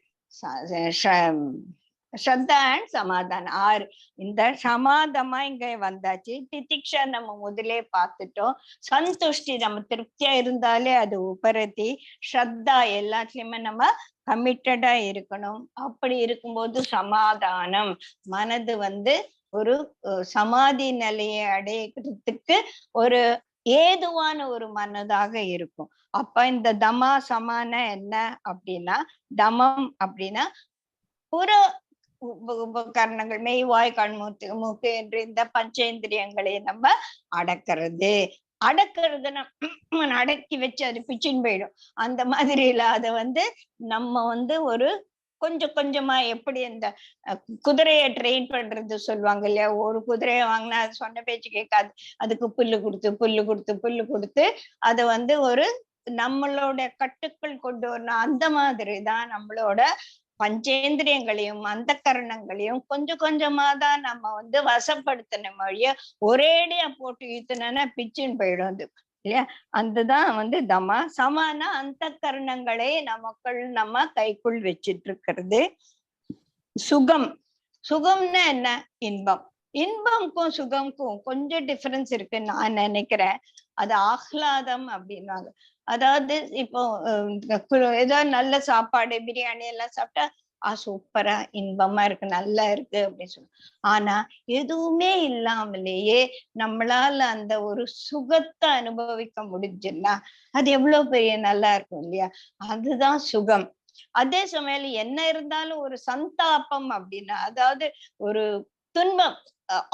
ஸ்ரத்தா அண்ட் சமாதான். 6. இந்த சமாதமா இங்க வந்தாச்சு. திதிக்ஷா நம்ம முதலே பார்த்துட்டோம். சந்துஷ்டி, நம்ம திருப்தியா இருந்தாலே அது உபரதி. ஸ்ரத்தா, எல்லாத்துலயுமே நம்ம கமிட்டடா இருக்கணும். அப்படி இருக்கும்போது சமாதானம், மனது வந்து ஒரு சமாதி நிலையை அடையறதுக்கு ஒரு ஏதுவான ஒரு மனதாக இருக்கும். அப்ப இந்த தமா சமான என்ன அப்படின்னா, தமம் அப்படின்னா புற உபகரணங்கள், மெய், வாய், கண், மூக்கு என்று இந்த பஞ்சேந்திரியங்களை நம்ம அடக்கிறது. அடக்கிறதுனா அடக்கி வச்சு அது பிச்சின் போயிடும். அந்த மாதிரி இல்ல. அதை வந்து நம்ம வந்து ஒரு கொஞ்சம் கொஞ்சமா, எப்படி இந்த குதிரைய ட்ரெயின் பண்றது சொல்லுவாங்க இல்லையா? ஒரு குதிரைய வாங்கினா அது சொன்ன பேச்சு கேட்காது. அதுக்கு புல்லு கொடுத்து அதை வந்து ஒரு நம்மளோட கட்டுக்கள் கொண்டு வரணும். அந்த மாதிரிதான் நம்மளோட பஞ்சேந்திரியங்களையும் அந்த கரணங்களையும் கொஞ்சம் கொஞ்சமா தான் நம்ம வந்து வசப்படுத்தின வழிய ஒரேடியா போட்டு இழுத்துனா பிச்சுன்னு போயிடும் அது இல்லையா? அதுதான் வந்து தமா. சமான அந்த கரணங்களை நமக்குள் நம்ம கைக்குள் வச்சிட்டு இருக்கிறது. சுகம், சுகம்னா என்ன? இன்பம். இன்பம்க்கும் சுகம்க்கும் கொஞ்சம் டிஃபரன்ஸ் இருக்குன்னு நான் நினைக்கிறேன். அது ஆஹ்லாதம் அப்படின்னாங்க. அதாவது இப்போ ஏதோ நல்ல சாப்பாடு, பிரியாணி எல்லாம் சாப்பிட்டா சூப்பரா இன்பமா இருக்கு, நல்லா இருக்கு அப்படின்னு சொல்லுவோம். ஆனா எதுவுமே இல்லாமலேயே நம்மளால அந்த ஒரு சுகத்தை அனுபவிக்க முடிஞ்சுன்னா அது எவ்வளவு பெரிய நல்லா இருக்கும் இல்லையா? அதுதான் சுகம். அதே சமயம் என்ன இருந்தாலும் ஒரு சந்தாபம் அப்படின்னா, அதாவது ஒரு துன்பம்,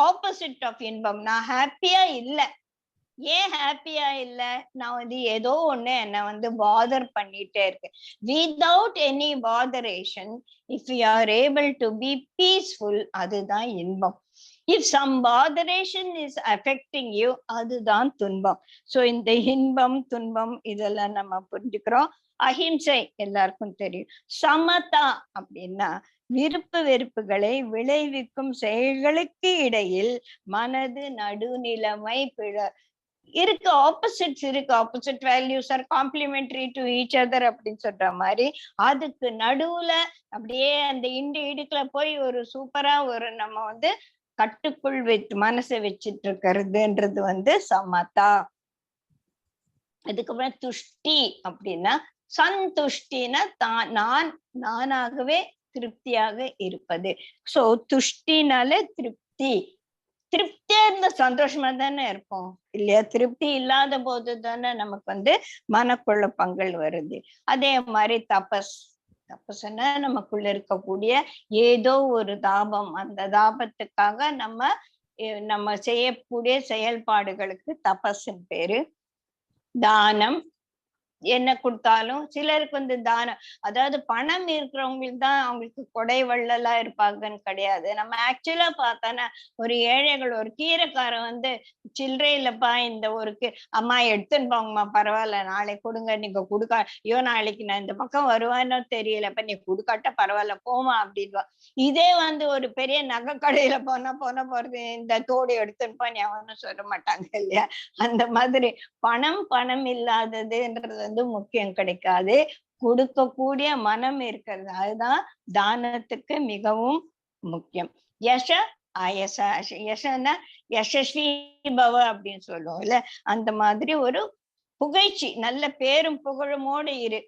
ஆப்போசிட் ஆஃப் இன்பம். நான் ஹாப்பியா இல்லை, ஏன் ஹாப்பியா இல்ல? நான் வந்து ஏதோ ஒண்ணு என்ன வந்து பாதர் பண்ணிட்டே இருக்கேன். Without any botheration if you are able to be peaceful, அதுதான் இன்பம். If some botheration is affecting you, அதுதான் துன்பம். சோ இந்த இன்பம் துன்பம் இதெல்லாம் நம்ம புரிஞ்சுக்கிறோம். அஹிம்சை எல்லாருக்கும் தெரியும். சமதா அப்படின்னா விருப்பு வெறுப்புகளை விளைவிக்கும் செயல்களுக்கு இடையில் மனது நடுநிலைமை இருக்கு. ஆப்போசிட்ஸ் இருக்கு. Opposite values are complementary to each other அப்படின்னு சொல்ற மாதிரி அதுக்கு நடுவுல அப்படியே அந்த இடுக்குல போய் ஒரு சூப்பரா ஒரு நம்ம வந்து கட்டுக்குள் மனசை வச்சிட்டு இருக்கிறதுன்றது வந்து சமதா. அதுக்கப்புறம் துஷ்டி அப்படின்னா சந்துஷ்டினா நான் நானாகவே திருப்தியாக இருப்பது. சோ துஷ்டினால திருப்தி. திருப்தியா இருந்த சந்தோஷமா தானே இருப்போம் இல்லையா? திருப்தி இல்லாத போது தானே நமக்கு வந்து மனக்குழப்பங்கள் வருது. அதே மாதிரி தபஸ்னா நமக்குள்ள இருக்கக்கூடிய ஏதோ ஒரு தாபம், அந்த தாபத்துக்காக நம்ம செய்யக்கூடிய செயல்பாடுகளுக்கு தபஸ்ன்னு பேரு. தானம் என்ன கொடுத்தாலும் சிலருக்கு வந்து தானம், அதாவது பணம் இருக்கிறவங்களுக்கு தான் அவங்களுக்கு கொடை வள்ளலா இருப்பாங்கன்னு கிடையாது. நம்ம ஆக்சுவலா பார்த்தானா ஒரு ஏழைகள் ஒரு கீரைக்காரன் வந்து சில்லறை இல்லப்பா இந்த ஒரு அம்மா எடுத்துன்னு போங்கம்மா பரவாயில்ல நாளைக்கு கொடுங்க, நீங்க கொடுக்க ஐயோ நாளைக்கு நான் இந்த பக்கம் வருவானோ தெரியலப்ப நீ கொடுக்காட்ட பரவாயில்ல போமா அப்படின்வா. இதே வந்து ஒரு பெரிய நகை கடையில போனா போறது இந்த தோடு எடுத்துன்னுப்பா நீ அவனும் சொல்ல மாட்டாங்க இல்லையா? அந்த மாதிரி பணம் இல்லாததுன்றது வந்து முக்கியம் கிடைக்காது. கொடுக்கக்கூடிய மனம் இருக்கிறது அதுதான் தானத்துக்கு மிகவும் முக்கியம். யச அயச. யசன்னா யசஸ்வி பவ அப்படின்னு சொல்லுவோம்ல, அந்த மாதிரி ஒரு புகழ்ச்சி, நல்ல பேரும் புகழுமோடு இரு.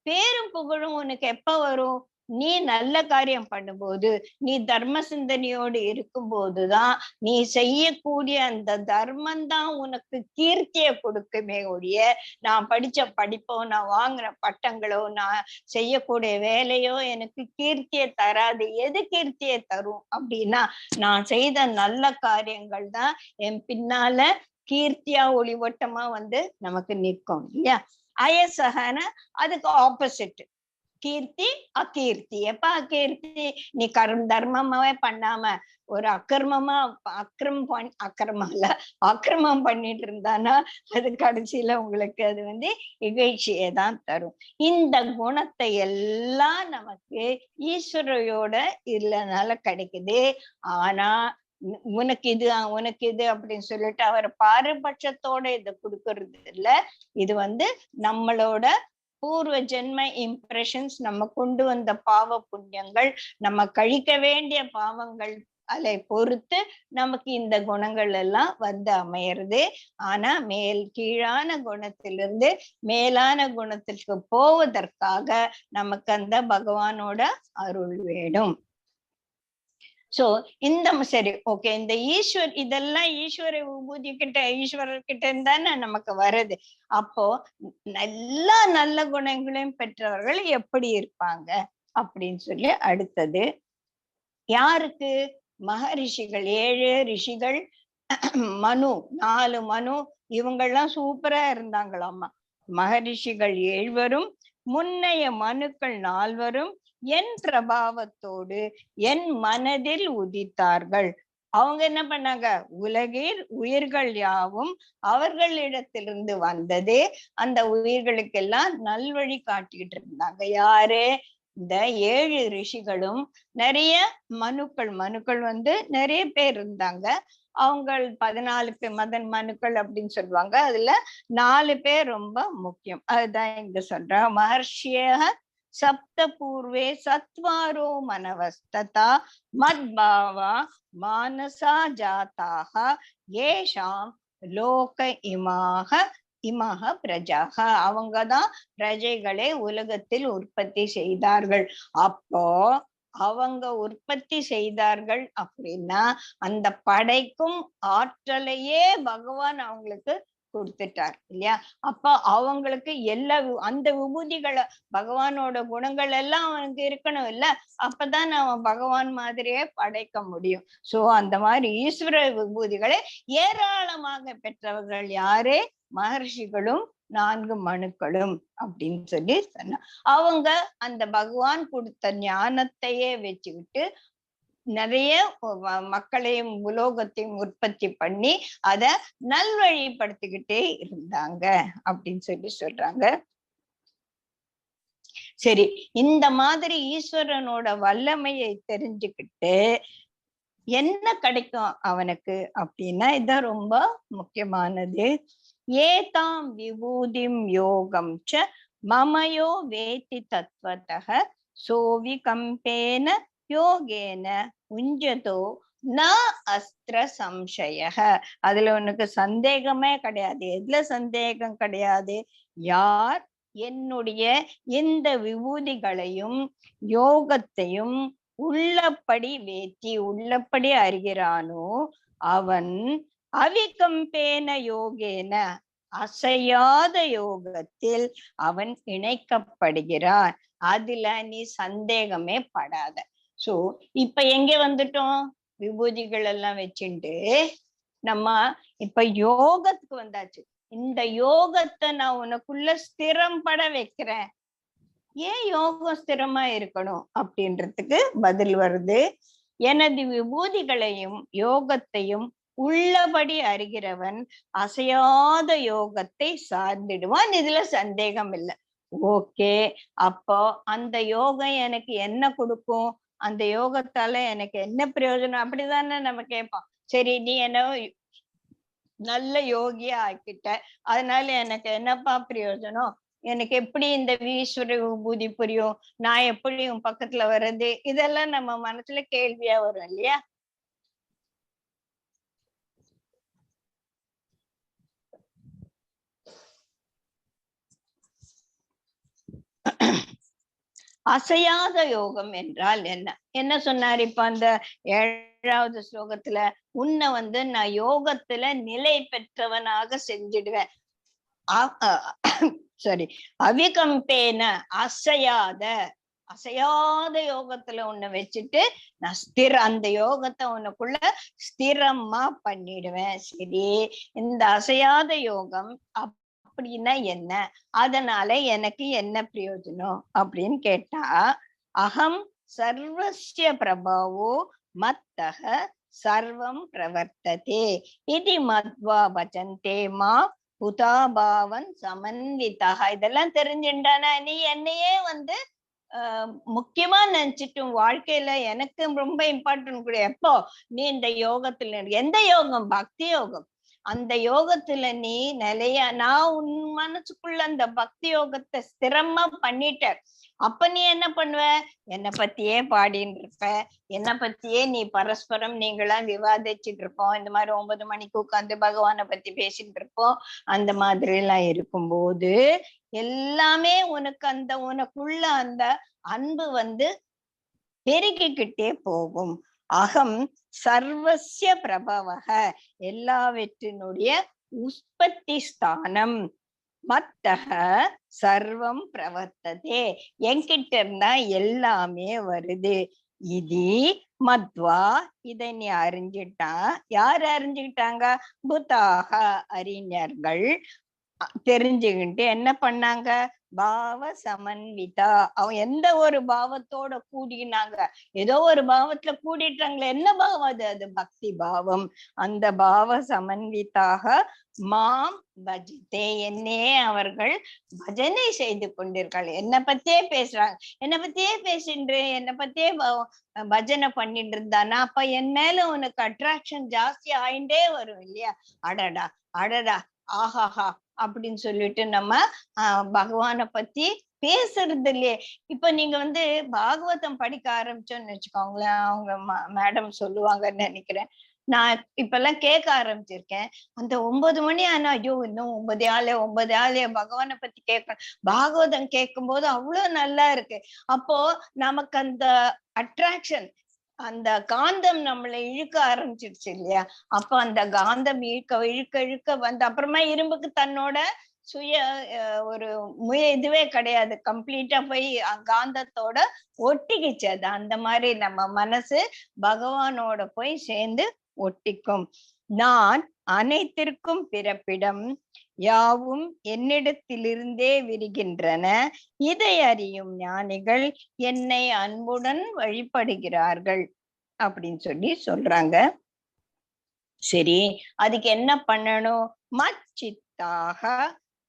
பேரும் புகழும் உனக்கு எப்ப வரும்? நீ நல்ல காரியம் பண்ணும்போது, நீ தர்ம சிந்தனையோடு இருக்கும் போதுதான் நீ செய்யக்கூடிய அந்த தர்மம் தான் உனக்கு கீர்த்தியை கொடுக்குமே ஒழிய நான் படிச்ச படிப்போ நான் வாங்குற பட்டங்களோ நான் செய்யக்கூடிய வேலையோ எனக்கு கீர்த்தியை தராது. எது கீர்த்தியை தரும் அப்படின்னா நான் செய்த நல்ல காரியங்கள் தான் என் பின்னால கீர்த்தியா ஒளிவட்டமா வந்து நமக்கு நிற்கும் இல்லையா? அயசகன அதுக்கு ஆப்போசிட். கீர்த்தி அகீர்த்தி. எப்ப அகீர்த்தி? நீ தர்மமாவே பண்ணாம ஒரு அக்கிரமம் இல்ல அக்கிரமம் பண்ணிட்டு இருந்தானா அது கடைசியில உங்களுக்கு அது வந்து இகழ்ச்சியை தான் தரும். இந்த குணத்தை எல்லாம் நமக்கு ஈஸ்வரையோட இல்லைனால கிடைக்குது. ஆனா உனக்கு இது அப்படின்னு சொல்லிட்டு அவர் பாரபட்சத்தோட இதை கொடுக்கறது இல்ல. இது வந்து நம்மளோட பூர்வ ஜென்ம இம்ப்ரெஷன்ஸ், நம்ம கொண்டு வந்த பாவ புண்ணியங்கள், நம்ம கழிக்க வேண்டிய பாவங்கள் அதை பொறுத்து நமக்கு இந்த குணங்கள் எல்லாம் வந்து அமையிறது. ஆனா கீழான குணத்திலிருந்து மேலான குணத்திற்கு போவதற்காக நமக்கு அந்த பகவானோட அருள் வேணும். சோ இந்த சரி ஓகே, இந்த இதெல்லாம் ஈஸ்வர விபூதி கிட்ட ஈஸ்வரர்கிட்ட இருந்தானே நமக்கு வருது. அப்போ நல்ல குணங்களையும் பெற்றவர்கள் எப்படி இருப்பாங்க அப்படின்னு சொல்லி அடுத்தது யாருக்கு? மகரிஷிகள் 7 ரிஷிகள், மனு 4 மனு, இவங்கெல்லாம் சூப்பரா இருந்தாங்களாமா. மகரிஷிகள் 7 முன்னைய மனுக்கள் 4 என் பிரபாவத்தோடு என் மனதில் உதித்தார்கள். அவங்க என்ன பண்ணாங்க? உலகில் உயிர்கள் யாவும் அவர்களிடத்திலிருந்து வந்ததே அந்த உயிர்களுக்கெல்லாம் நல்வழி காட்டிட்டு இருந்தாங்க. யாரு? இந்த 7 ரிஷிகளும் நிறைய மனுக்கள் வந்து நிறைய பேர் இருந்தாங்க. அவங்க 14 மனுக்கள் அப்படின்னு சொல்லுவாங்க. அதுல 4 பேர் ரொம்ப முக்கியம். அதுதான் இங்க சொல்ற. மகர்ஷிய சப்த பூர்வே சத்வாரோ மனவஸ்ததா மத்பாவா மானசா ஜாதாக ஏஷாம் லோக இமக பிரஜாக. அவங்கதான் பிரஜைகளை உலகத்தில் உற்பத்தி செய்தார்கள். அப்போ அவங்க உற்பத்தி செய்தார்கள் அப்படின்னா அந்த படைக்கும் ஆற்றலையே பகவான் அவங்களுக்கு கொடுத்துட்டார் இல்லையா? அப்ப அவங்களுக்கு எல்லா அந்த விபூதிகளை பகவானோட குணங்கள் எல்லாம் அவனுக்கு இருக்கணும் இல்ல? அப்பதான் அவன் பகவான் மாதிரியே படைக்க முடியும். சோ அந்த மாதிரி ஈஸ்வர விபூதிகளை ஏராளமாக பெற்றவர்கள் யாரே? மகர்ஷிகளும் 4 மனுக்களும் அப்படின்னு சொல்லி சொன்ன. அவங்க அந்த பகவான் கொடுத்த ஞானத்தையே வச்சுக்கிட்டு நிறைய மக்களையும் உலோகத்தையும் உற்பத்தி பண்ணி அத நல்வழிப்படுத்திக்கிட்டே இருந்தாங்க அப்படின்னு சொல்லி சொல்றாங்க. சரி, இந்த மாதிரி ஈஸ்வரனோட வல்லமையை தெரிஞ்சுக்கிட்டு என்ன கிடைக்கும் அவனுக்கு அப்படின்னா இதான் ரொம்ப முக்கியமானது. ஏதாம் விபூதிம் யோகம் ச மமயோ வேதி தத்வதः சோவிகம்பேன யோகேன உஞ்சதோ ந அஸ்திர சம்சய. அதுல உனக்கு சந்தேகமே கிடையாது. எதுல சந்தேகம் கிடையாது? யார் என்னுடைய இந்த விபூதிகளையும் யோகத்தையும் உள்ளபடி வேத்தி உள்ளபடி அறிகிறானோ அவன் அவிகம்பேன யோகேன அசையாத யோகத்தில் அவன் இணைக்கப்படுகிறான். அதுல நீ சந்தேகமே படாத. சோ இப்ப எங்க வந்துட்டோம்? விபூதிகள் எல்லாம் வச்சுட்டு நம்ம இப்ப யோகத்துக்கு வந்தாச்சு. இந்த யோகத்தை நான் உனக்குள்ள ஸ்திரம் பட வைக்கிறேன். ஏன் யோகம் ஸ்திரமா இருக்கணும் அப்படின்றதுக்கு பதில் வருது. எனது விபூதிகளையும் யோகத்தையும் உள்ளபடி அறிகிறவன் அசையாத யோகத்தை சார்ந்திடுவான். இதுல சந்தேகம் இல்லை. ஓகே, அப்போ அந்த யோகம் எனக்கு என்ன கொடுக்கும்? அந்த யோகத்தால எனக்கு என்ன பிரயோஜனம்? அப்படிதானே நம்ம கேட்போம். சரி, நீ என்ன நல்ல யோகியா ஆக்கிட்ட, அதனால எனக்கு என்னப்பா பிரயோஜனம்? எனக்கு எப்படி இந்த ஈஸ்வர விபூதி புரியும்? நான் எப்படி உன் பக்கத்துல வர்றது? இதெல்லாம் நம்ம மனசுல கேள்வியா வரும் இல்லையா? அசையாத யோகம் என்றால் என்ன? என்ன சொன்னார் இப்ப அந்த 7வது ஸ்லோகத்துல? உன்னை நான் யோகத்துல நிலை பெற்றவனாக செஞ்சிடுவேன். சரி, அவிகம்பேன அசையாத யோகத்துல உன்னை வச்சுட்டு நான் அந்த யோகத்தை உனக்குள்ள ஸ்திரமா பண்ணிடுவேன். சரி, இந்த அசையாத யோகம் அப்படின்னா என்ன? அதனால எனக்கு என்ன பிரயோஜனம் அப்படின்னு கேட்டா, அகம் சர்வஸ்ய பிரபாவோ மத்தக சர்வம் பிரவர்த்ததே இது மத்வா பஜந்தே மா புதாபாவன் சமன்விதா. இதெல்லாம் தெரிஞ்சுட்டானா நீ என்னையே முக்கியமா நினைச்சிட்டு வாழ்க்கையில எனக்கு ரொம்ப இம்பார்ட்டன்ட் கூட. எப்போ நீ இந்த யோகத்துல, எந்த யோகம்? பக்தி யோகம். அந்த யோகத்துல நீ நிலையா, நான் உன் மனசுக்குள்ள அந்த பக்தி யோகத்தை ஸ்திரமா பண்ணிட்ட. அப்ப நீ என்ன பண்ணுவ? என்னை பத்தியே பாடின்னு இருப்ப. என்னை பத்தியே நீ பரஸ்பரம் நீங்களாம் விவாதிச்சுட்டு இருப்போம். இந்த மாதிரி 9 மணிக்கு உட்காந்து பகவானை பத்தி பேசிட்டு இருப்போம். அந்த மாதிரி எல்லாம் இருக்கும்போது எல்லாமே உனக்கு உனக்குள்ள அந்த அன்பு பெருகிக்கிட்டே போகும். அகம் சர்வஸ்ய பிரபவக, எல்லாவற்றினுடைய உற்பத்தி ஸ்தானம். மத்தக சர்வம் பிரவர்த்ததே, என்கிட்ட இருந்தா எல்லாமே வருது. இது மத்வா, இதை நீ அறிஞ்சிட்டா. யார் அறிஞ்சுக்கிட்டாங்க? புதாக, அறிஞர்கள் தெரிஞ்சுக்கிட்டு என்ன பண்ணாங்க? பாவ சமன்விதா. அவன் எந்த ஒரு பாவத்தோட கூடினாங்க? ஏதோ ஒரு பாவத்துல கூடிட்டாங்களே. என்ன பாவம் அது? அது பக்தி பாவம். அந்த பாவ சமன்விதாக மாம் பஜ்தே, என்னே அவர்கள் பஜனை செய்து கொண்டிருக்காள். என்னை பத்தியே பேசுறாங்க. என்னை பத்தியே பேசின்று என்னை பத்தியே பஜனை பண்ணிட்டு இருந்தானா அப்ப என் மேல உனக்கு அட்ராக்ஷன் ஜாஸ்தி ஆயிண்டே வரும் இல்லையா? அடடா அடடா ஆஹாஹா அப்படின்னு சொல்லிட்டு நம்ம பகவானை பத்தி பேசுறது இல்லையே. இப்ப நீங்க பாகவதம் படிக்க ஆரம்பிச்சோன்னு வச்சுக்கோங்களேன், அவங்க மேடம் சொல்லுவாங்கன்னு நினைக்கிறேன். நான் இப்ப எல்லாம் கேட்க ஆரம்பிச்சிருக்கேன். அந்த 9 மணி ஆனா ஐயோ இன்னும் 9 ஆளே பகவானை பத்தி கேட்கணும். பாகவதம் கேட்கும் போது அவ்வளவு நல்லா இருக்கு. அப்போ நமக்கு அந்த அட்ராக்ஷன் அந்த காந்தம் நம்மளை இழுக்க ஆரம்பிச்சிருச்சு இல்லையா? அப்ப அந்த காந்தம் இழுக்க இழுக்க இழுக்க வந்து அப்புறமா இரும்புக்கு தன்னோட சுய ஒரு இதுவே கிடையாது. கம்ப்ளீட்டா போய் காந்தத்தோட ஒட்டிக்கிச்சு அது. அந்த மாதிரி நம்ம மனசு பகவானோட போய் சேர்ந்து ஒட்டிக்கும். நான் அனைத்திற்கும் பிறப்பிடம், யாவும் என்னிடத்திலிருந்தே விரிகின்றன, இதை அறியும் ஞானிகள் என்னை அன்புடன் வழிபடுகிறார்கள் அப்படின்னு சொல்லி சொல்றாங்க. சரி, அதுக்கு என்ன பண்ணணும்? மச்சித்தாக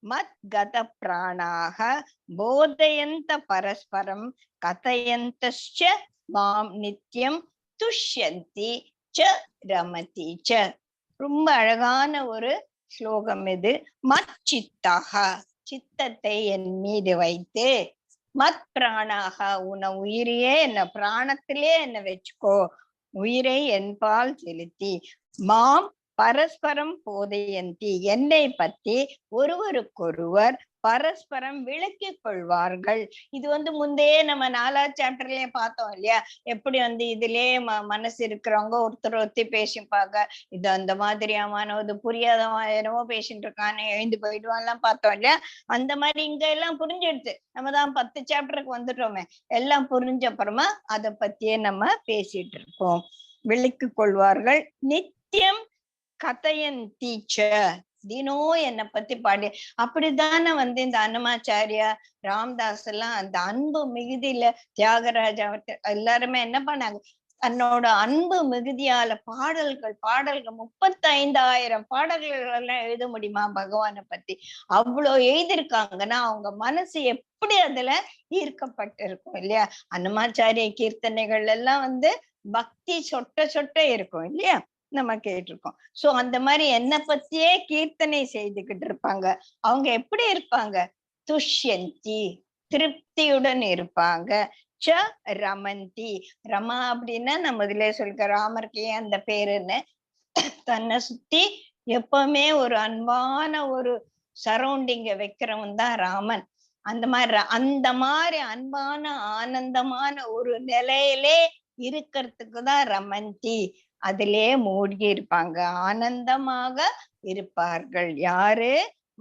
மத்கத பிராணாக போதயந்த பரஸ்பரம் கதயந்தஸ்ச மாம் நித்யம் துஷ்யந்தி ச ரமதி ச. ரொம்ப அழகான ஒரு ஸ்லோகம் இது. மச்சித்தாக, சித்தத்தை என் மீது வைத்து, மத் பிராணாக, உன்னை உயிரையே என்ன பிராணத்திலே என்ன வச்சுக்கோ, உயிரை என்பால் செலுத்தி, மாம் பரஸ்பரம் போதையந்தி, என்னை பத்தி ஒருவருக்கொருவர் பரஸ்பரம் விளக்கிக் கொள்வார்கள். இது வந்து முந்தையே நம்ம 4வது சாப்டர்லயே பார்த்தோம் இல்லையா? எப்படி வந்து இதுலயே மனசு இருக்கிறவங்க ஒருத்தர் பேசிப்பாங்க. இது அந்த மாதிரியாமான இது புரியாதவன் என்னவோ பேசிட்டு இருக்கான்னு எழுந்து போயிடுவான்லாம் பார்த்தோம் இல்லையா? அந்த மாதிரி இங்க எல்லாம் புரிஞ்சிடுச்சு. நம்ம தான் 10 சாப்டருக்கு வந்துட்டோமே. எல்லாம் புரிஞ்ச அப்புறமா அதை பத்தியே நம்ம பேசிட்டு இருக்கோம். விளக்கிக் கொள்வார்கள். நித்தியம் கதையந்தீச்ச, தினம் என்னை பத்தி பாடி. அப்படித்தானே வந்து இந்த அன்னமாச்சாரியா ராம்தாஸ் எல்லாம் அந்த அன்பு மிகுதியில தியாகராஜா எல்லாருமே என்ன பண்ணாங்க? தன்னோட அன்பு மிகுதியால பாடல்கள் 35,000 பாடல்கள் எல்லாம் எழுத முடியுமா பகவானை பத்தி? அவ்வளவு எழுதியிருக்காங்கன்னா அவங்க மனசு எப்படி அதுல ஈர்க்கப்பட்டு இருக்கும் இல்லையா? அன்னமாச்சாரிய கீர்த்தனைகள் எல்லாம் வந்து பக்தி சொட்ட சொட்ட இருக்கும் இல்லையா? நம்ம கேட்டிருக்கோம். சோ அந்த மாதிரி என்ன பத்தியே கீர்த்தனை செய்துகிட்டு இருப்பாங்க. அவங்க எப்படி இருப்பாங்க? துஷ்யந்தி, திருப்தியுடன் இருப்பாங்க. ச ரமந்தி, ரமா அப்படின்னா நம்ம இதுல சொல்ற ராமருக்கு ஏன் அந்த பேருன்னு, தன்னை சுத்தி எப்பவுமே ஒரு அன்பான ஒரு சரௌண்டிங்க வைக்கிறவன் தான் ராமன். அந்த மாதிரி அன்பான ஆனந்தமான ஒரு நிலையிலே இருக்கிறதுக்குதான் ரமந்தி. அதிலே மூழ்கி இருப்பாங்க, ஆனந்தமாக இருப்பார்கள். யாரு?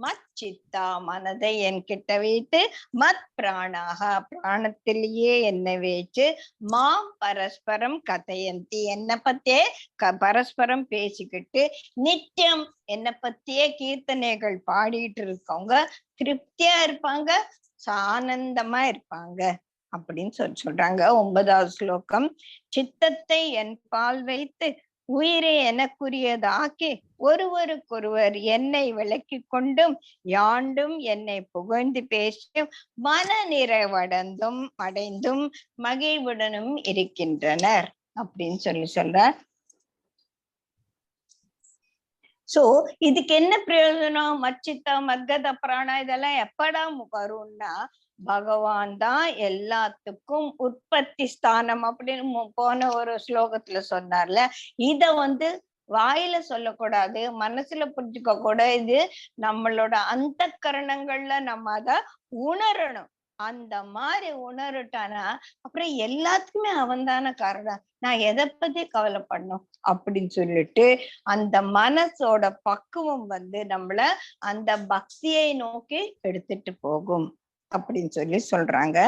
மச்சித்தா, மனதை என்கிட்ட வைத்து, மத் பிராணாக, பிராணத்திலேயே என்னை வச்சு, மாம் பரஸ்பரம் கதையந்தி, என்னை பத்தியே பரஸ்பரம் பேசிக்கிட்டு, நித்தியம் என்னை பத்தியே கீர்த்தனைகள் பாடிட்டு இருக்கவங்க திருப்தியா இருப்பாங்க, ஆனந்தமா இருப்பாங்க அப்படின்னு சொல்றாங்க. 9வது ஸ்லோகம். சித்தத்தை என் பால் வைத்து உயிரை எனக்குரியதாக்கி ஒருவருக்கொருவர் என்னை விளக்கி கொண்டும் யாண்டும் என்னை புகழ்ந்து பேசியும் மன நிறைவடைந்தும் அடைந்தும் மகிழ்வுடனும் இருக்கின்றனர் அப்படின்னு சொல்றார். சோ இதுக்கு என்ன பிரயோஜனம்? மச்சித்தா மத்கத பிராணா இதெல்லாம் எப்படா வரும்னா, பகவான் தான் எல்லாத்துக்கும் உற்பத்தி ஸ்தானம் அப்படின்னு போன ஒரு ஸ்லோகத்துல சொன்னார்ல. இத வந்து வாயில சொல்லக்கூடாது, மனசுல புரிஞ்சுக்க கூட, இது நம்மளோட அந்த கரணங்கள்ல நம்ம அத உணரணும். அந்த மாதிரி உணரட்டானா அப்புறம் எல்லாத்துக்குமே அவன் தானே காரணம், நான் எதை பத்தி கவலைப்படணும் அப்படின்னு சொல்லிட்டு அந்த மனசோட பக்குவம் வந்து நம்மள அந்த பக்தியை நோக்கி எடுத்துட்டு போகும் அப்படின்னு சொல்றாங்க.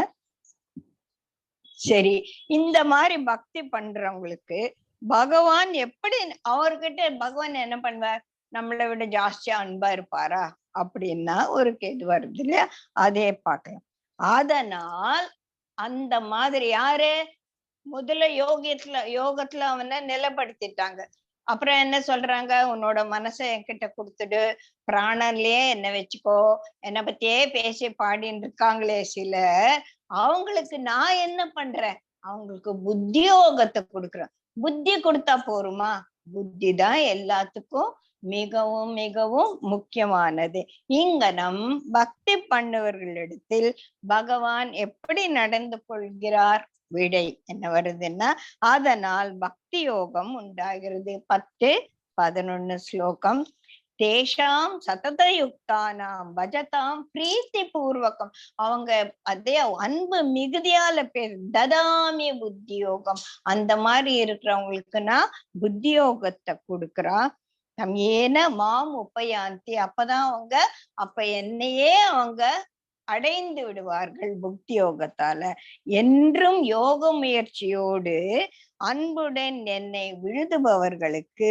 சரி, இந்த மாதிரி பக்தி பண்றவங்களுக்கு பகவான் எப்படி, அவர்கிட்ட பகவான் என்ன பண்ணுவார்? நம்மளை விட ஜாஸ்தியா அன்பா இருப்பாரா அப்படின்னா ஒரு கேள்வி வருது இல்லையா? அதே பார்க்கலாம். அதனால் அந்த மாதிரி யாரு முதல்ல யோகத்துல அவனை நிலைப்படுத்திட்டாங்க. அப்புறம் என்ன சொல்றாங்க? உன்னோட மனசை என்கிட்ட கொடுத்துடு, பிராணன்லயே என்ன வச்சுக்கோ, என்னை பத்தியே பேசி பாடின்னு இருக்காங்களே சில, அவங்களுக்கு நான் என்ன பண்றேன்? அவங்களுக்கு புத்தியோகத்தை கொடுக்குறேன். புத்தி கொடுத்தா போருமா? புத்தி தான் எல்லாத்துக்கும் மிகவும் மிகவும் முக்கியமானது. இங்க நம் பக்தி பண்ணவர்களிடத்தில் பகவான் எப்படி நடந்து கொள்கிறார்? விடை என்ன வருதுன்னா, அதனால் பக்தி யோகம் உண்டாகிறது. 10, 11 ஸ்லோகம். தேஷாம் சததயுக்தானாம் பஜதாம் பிரீத்தி பூர்வகம். அவங்க அதே அன்பு மிகுதியால பேர் ததாமி புத்தியோகம். அந்த மாதிரி இருக்கிறவங்களுக்கு நான் புத்தியோகத்தை கொடுக்குறான். தம் ஏன மாம் உபயாந்தி. அப்பதான் அவங்க அப்ப என்னையே அவங்க அடைந்து விடுவார்கள் புக்தி யோகத்தால. என்றும் யோக முயற்சியோடு அன்புடன் என்னை விழுதுபவர்களுக்கு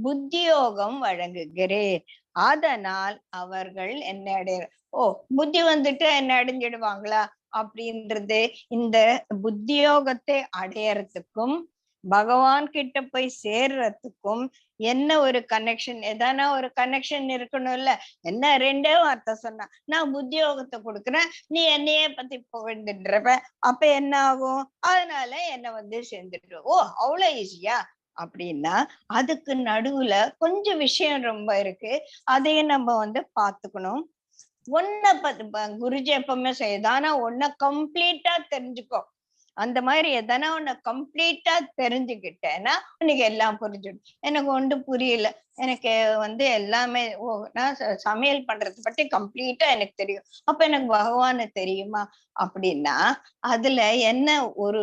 புத்தியோகம் வழங்குகிறேன். அதனால் அவர்கள் என்ன அடைய புத்தி வந்துட்டு என்ன அடைஞ்சிடுவாங்களா அப்படின்றது. இந்த புத்தியோகத்தை அடையறதுக்கும் பகவான் கிட்ட போய் சேர்றதுக்கும் என்ன ஒரு கனெக்ஷன், எதானா ஒரு கனெக்ஷன் இருக்கணும்ல. என்ன ரெண்டே வார்த்தை சொன்னா, நான் புத்தியோகத்தை கொடுக்குறேன், நீ என்னையே பத்தி புகழ்ந்துடுறப்ப அப்ப என்ன ஆகும்? அதனால என்ன சேர்ந்துட்டு அவ்வளவு ஈஸியா அப்படின்னா அதுக்கு நடுவுல கொஞ்சம் விஷயம் ரொம்ப இருக்கு. அதையும் நம்ம பாத்துக்கணும். குருஜி எப்பவுமே செய்யுதானா ஒன்ன கம்ப்ளீட்டா தெரிஞ்சுக்கோ. அந்த மாதிரி எதனா ஒண்ணு கம்ப்ளீட்டா தெரிஞ்சுக்கிட்டேன்னா உனக்கு எல்லாம் புரிஞ்சிடும். எனக்கு ஒன்று புரியல, எனக்கு எல்லாமே நான் சமையல் பண்றது பற்றி கம்ப்ளீட்டா எனக்கு தெரியும், அப்ப எனக்கு பகவான தெரியுமா அப்படின்னா அதுல என்ன ஒரு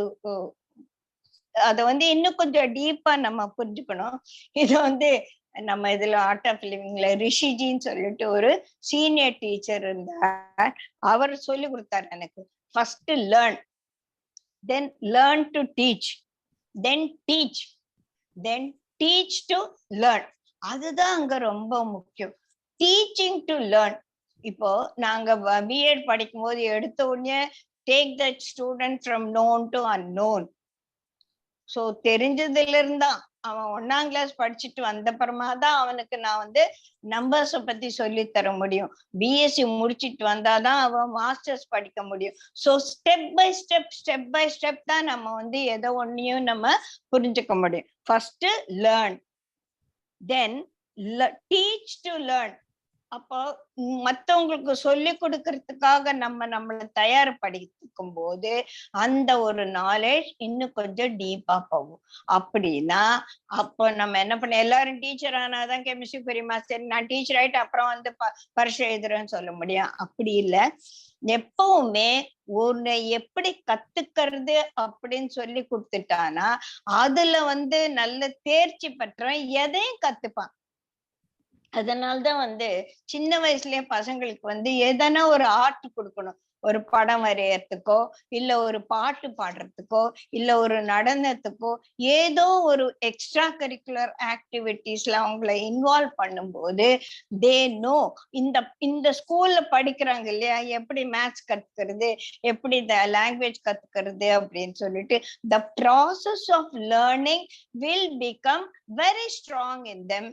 அத இன்னும் கொஞ்சம் டீப்பா நம்ம புரிஞ்சுக்கணும். இது நம்ம இதுல ஆர்ட் ஆஃப் லிவிங்ல ரிஷிஜின்னு சொல்லிட்டு ஒரு சீனியர் டீச்சர் இருந்தார். அவர் சொல்லி கொடுத்தாரு எனக்கு. First learn, then learn to teach, then teach, then teach to learn. அதுதான் அங்க ரொம்ப முக்கியம். Teaching to learn. இப்போ நாங்க பிஎட் படிக்கும் போது எடுத்த உடனே take the student from known to unknown. So தெரிஞ்சதுல இருந்தா அவன் 1ஆம் கிளாஸ் படிச்சுட்டு வந்தப்புறமா தான் அவனுக்கு நான் நம்பர்ஸ பத்தி சொல்லி தர முடியும். பிஎஸ்சி முடிச்சிட்டு வந்தாதான் அவன் மாஸ்டர்ஸ் படிக்க முடியும். சோ ஸ்டெப் பை ஸ்டெப் தான் நம்ம எதோ ஒன்னையும் நம்ம புரிஞ்சுக்க முடியும். First learn, then teach to learn. அப்போ மத்தவங்களுக்கு சொல்லி கொடுக்கறதுக்காக நம்மளை தயார்படுத்திக்கும் போது அந்த ஒரு நாலேஜ் இன்னும் கொஞ்சம் டீப்பா போகும். அப்படின்னா அப்போ நம்ம என்ன பண்ண, எல்லாரும் டீச்சர் ஆனாதான் கெமிஸ்ட்ரி பெரியமா சரி நான் டீச்சர் ஆயிட்டு அப்புறம் பரிசு எழுதுறேன்னு சொல்ல முடியும். அப்படி இல்லை. எப்பவுமே உன்னை எப்படி கத்துக்கிறது அப்படின்னு சொல்லி கொடுத்துட்டானா அதுல நல்ல தேர்ச்சி பெற்றவன் எதையும் கத்துப்பான். அதனால்தான் சின்ன வயசுலயே பசங்களுக்கு எதனா ஒரு ஆர்ட் கொடுக்கணும். ஒரு படம் வரையறதுக்கோ இல்ல ஒரு பாட்டு பாடுறதுக்கோ இல்ல ஒரு நடனத்துக்கோ ஏதோ ஒரு எக்ஸ்ட்ரா கரிக்குலர் ஆக்டிவிட்டிஸ்ல அவங்களை இன்வால்வ் பண்ணும்போது தே நோ இந்த ஸ்கூல்ல படிக்கிறாங்க இல்லையா, எப்படி மேத்ஸ் கத்துக்கிறது, எப்படி இந்த லாங்குவேஜ் கத்துக்கிறது அப்படின்னு சொல்லிட்டு the process of learning will become very strong in them.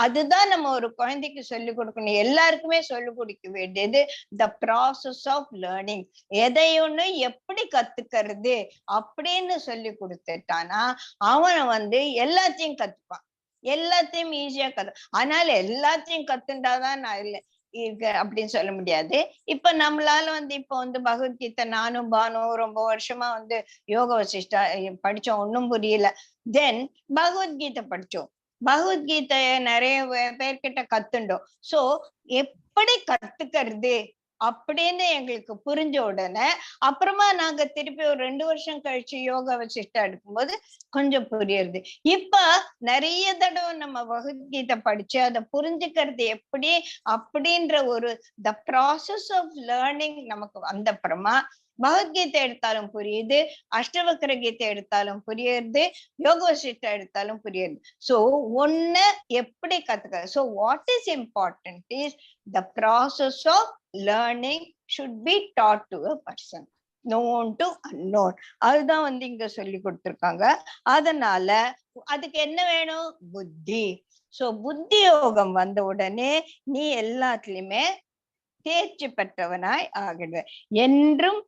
அதுதான் நம்ம ஒரு குழந்தைக்கு சொல்லிக் கொடுக்கணும். எல்லாருக்குமே சொல்லிக் கொடுக்க வேண்டியது த ப்ராசஸ் ஆஃப் லேர்னிங். எதையொன்னு எப்படி கத்துக்கிறது அப்படின்னு சொல்லி கொடுத்துட்டானா அவன் எல்லாத்தையும் கத்துப்பான், எல்லாத்தையும் ஈஸியா அதனால எல்லாத்தையும் கத்துண்டாதான் நான் இல்லை அப்படின்னு சொல்ல முடியாது. இப்ப நம்மளால இப்ப பகவத்கீதை நானும் பானும் ரொம்ப வருஷமா யோக வசிஷ்டா படிச்சோம், ஒன்னும் புரியல. தென் பகவத்கீதை படிச்சோம். பகவத்கீதைய நிறைய பேர்கிட்ட கத்துண்டோம். சோ எப்படி கத்துக்கிறது அப்படின்னு எங்களுக்கு புரிஞ்ச உடனே அப்புறமா நாங்க திருப்பி ஒரு 2 வருஷம் கழிச்சு யோகா வசிஷ்டா எடுக்கும்போது கொஞ்சம் புரியுது. இப்ப நிறைய தடவை நம்ம பகவத்கீதை படிச்சு அதை புரிஞ்சுக்கிறது எப்படி அப்படின்ற ஒரு த ப்ராசஸ் ஆஃப் லேர்னிங் நமக்கு வந்த அப்புறமா பகவத்கீதை எடுத்தாலும் புரியுது, அஷ்டவக்ர கீதை எடுத்தாலும் புரியுது, யோக வசிஷ்டா எடுத்தாலும் புரியுது. சோ ஒண்ணு எப்படி கத்துக்க. So what is important is the process of learning should be taught to a person, known to unknown. அதுதான் இங்க சொல்லி கொடுத்திருக்காங்க. அதனால அதுக்கு என்ன வேணும்? புத்தி. சோ புத்தி யோகம் வந்த உடனே நீ எல்லாத்துலயுமே தேர்ச்சி பெற்றவனாய் ஆகிடுவ. என்றும்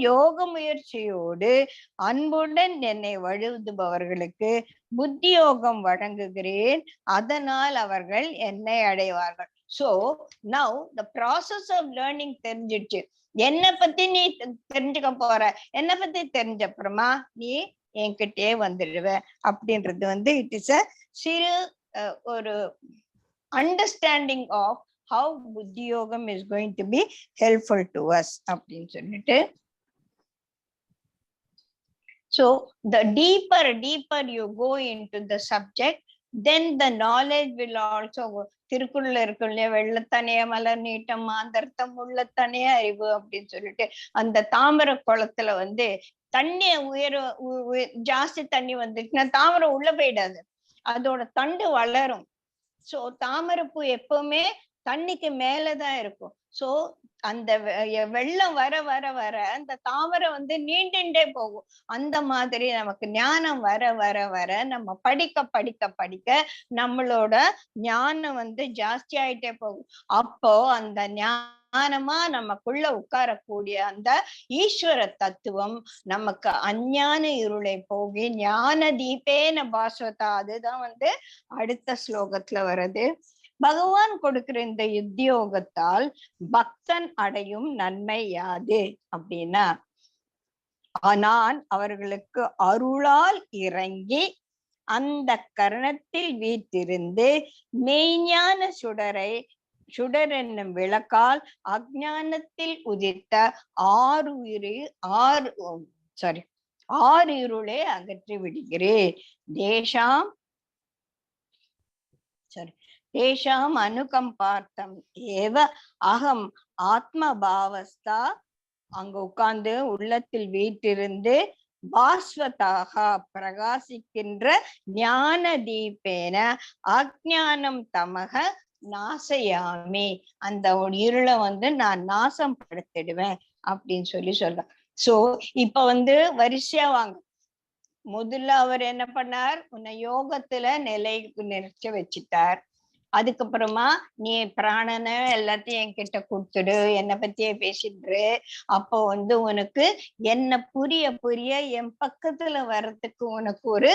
யோக முயற்சியோடு அன்புடன் என்னை வழுதுபவர்களுக்கு புத்தி யோகம் வழங்குகிறேன், அதனால் அவர்கள் என்னை அடைவார்கள். So now the process of learning தெரிஞ்சிடுச்சு. என்னை பத்தி நீ தெரிஞ்சுக்க போற, என்னை பத்தி தெரிஞ்ச அப்புறமா நீ என்கிட்டயே வந்துடுவ அப்படின்றது இட் இஸ் சிறு ஒரு அண்டர்ஸ்டாண்டிங் ஆஃப் ஹவு புத்தி யோகம் is going to be helpful to us அப்படின்னு சொல்லிட்டு. So the deeper you go into the subject, then the knowledge will also go. Thirukkural இருக்குள்ள வெள்ளத்தனைய மலர் நீட்டம் மாந்தர்த்தம் உள்ளத்தனைய அறிவு அப்படின்னு சொல்லிட்டு, அந்த தாமரை குளத்துல வந்து தண்ணிய ஜாஸ்தி தண்ணி வந்துச்சுன்னா தாமரை உள்ள போயிடாது, அதோட தண்டு வளரும். சோ தாமரைப்பூ எப்பவுமே தண்ணிக்கு மேலதான் இருக்கும். சோ அந்த வெள்ளம் வர வர வர அந்த தாமரை வந்து நீண்டுண்டே போகும். அந்த மாதிரி நமக்கு ஞானம் வர வர வர நம்ம படிக்க படிக்க படிக்க நம்மளோட ஞானம் வந்து ஜாஸ்தி ஆயிட்டே போகும். அப்போ அந்த ஞானமா நமக்குள்ள உட்காரக்கூடிய அந்த ஈஸ்வர தத்துவம் நமக்கு அஞ்ஞான இருளை போகி ஞான தீபேன பாஸ்வதா, அதுதான் வந்து அடுத்த ஸ்லோகத்துல வருது. பகவான் கொடுக்கிற இந்த உத்தியோகத்தால் பக்தன் அடையும் நன்மை யாது அப்படின்னா, நான் அவர்களுக்கு அருளால் இறங்கி அந்த கரணத்தில் வீற்றிருந்து மெய்ஞான சுடர் என்னும் விளக்கால் அஞ்ஞானத்தில் உதித்த ஆறு இருளை அகற்றி விடுகிறேன். தேஷாம் அனுகம்பார்த்தம் ஏவ அகம் ஆத்ம பாவஸ்தா, அங்க உட்கார்ந்து உள்ளத்தில் வீட்டிருந்து பாஸ்வதாக பிரகாசிக்கின்ற ஞான தீபேன அஞ்ஞானம் தமக நாசயாமி, அந்த இருளை வந்து நான் நாசம் படுத்திடுவேன் அப்படின்னு சொல்றேன். சோ இப்ப வந்து வரிசையா வாங்க. முதல்ல அவர் என்ன பண்ணார், உன்னை யோகத்துல நிலைக்க வச்சுட்டார். அதுக்கப்புறமா நீ பிராணனை எல்லாத்தையும் என்கிட்ட கொடுத்துடு, என்னை பத்தியே பேசிட்டு, அப்போ வந்து உனக்கு என்ன புரிய புரிய என் பக்கத்துல வர்றதுக்கு உனக்கு ஒரு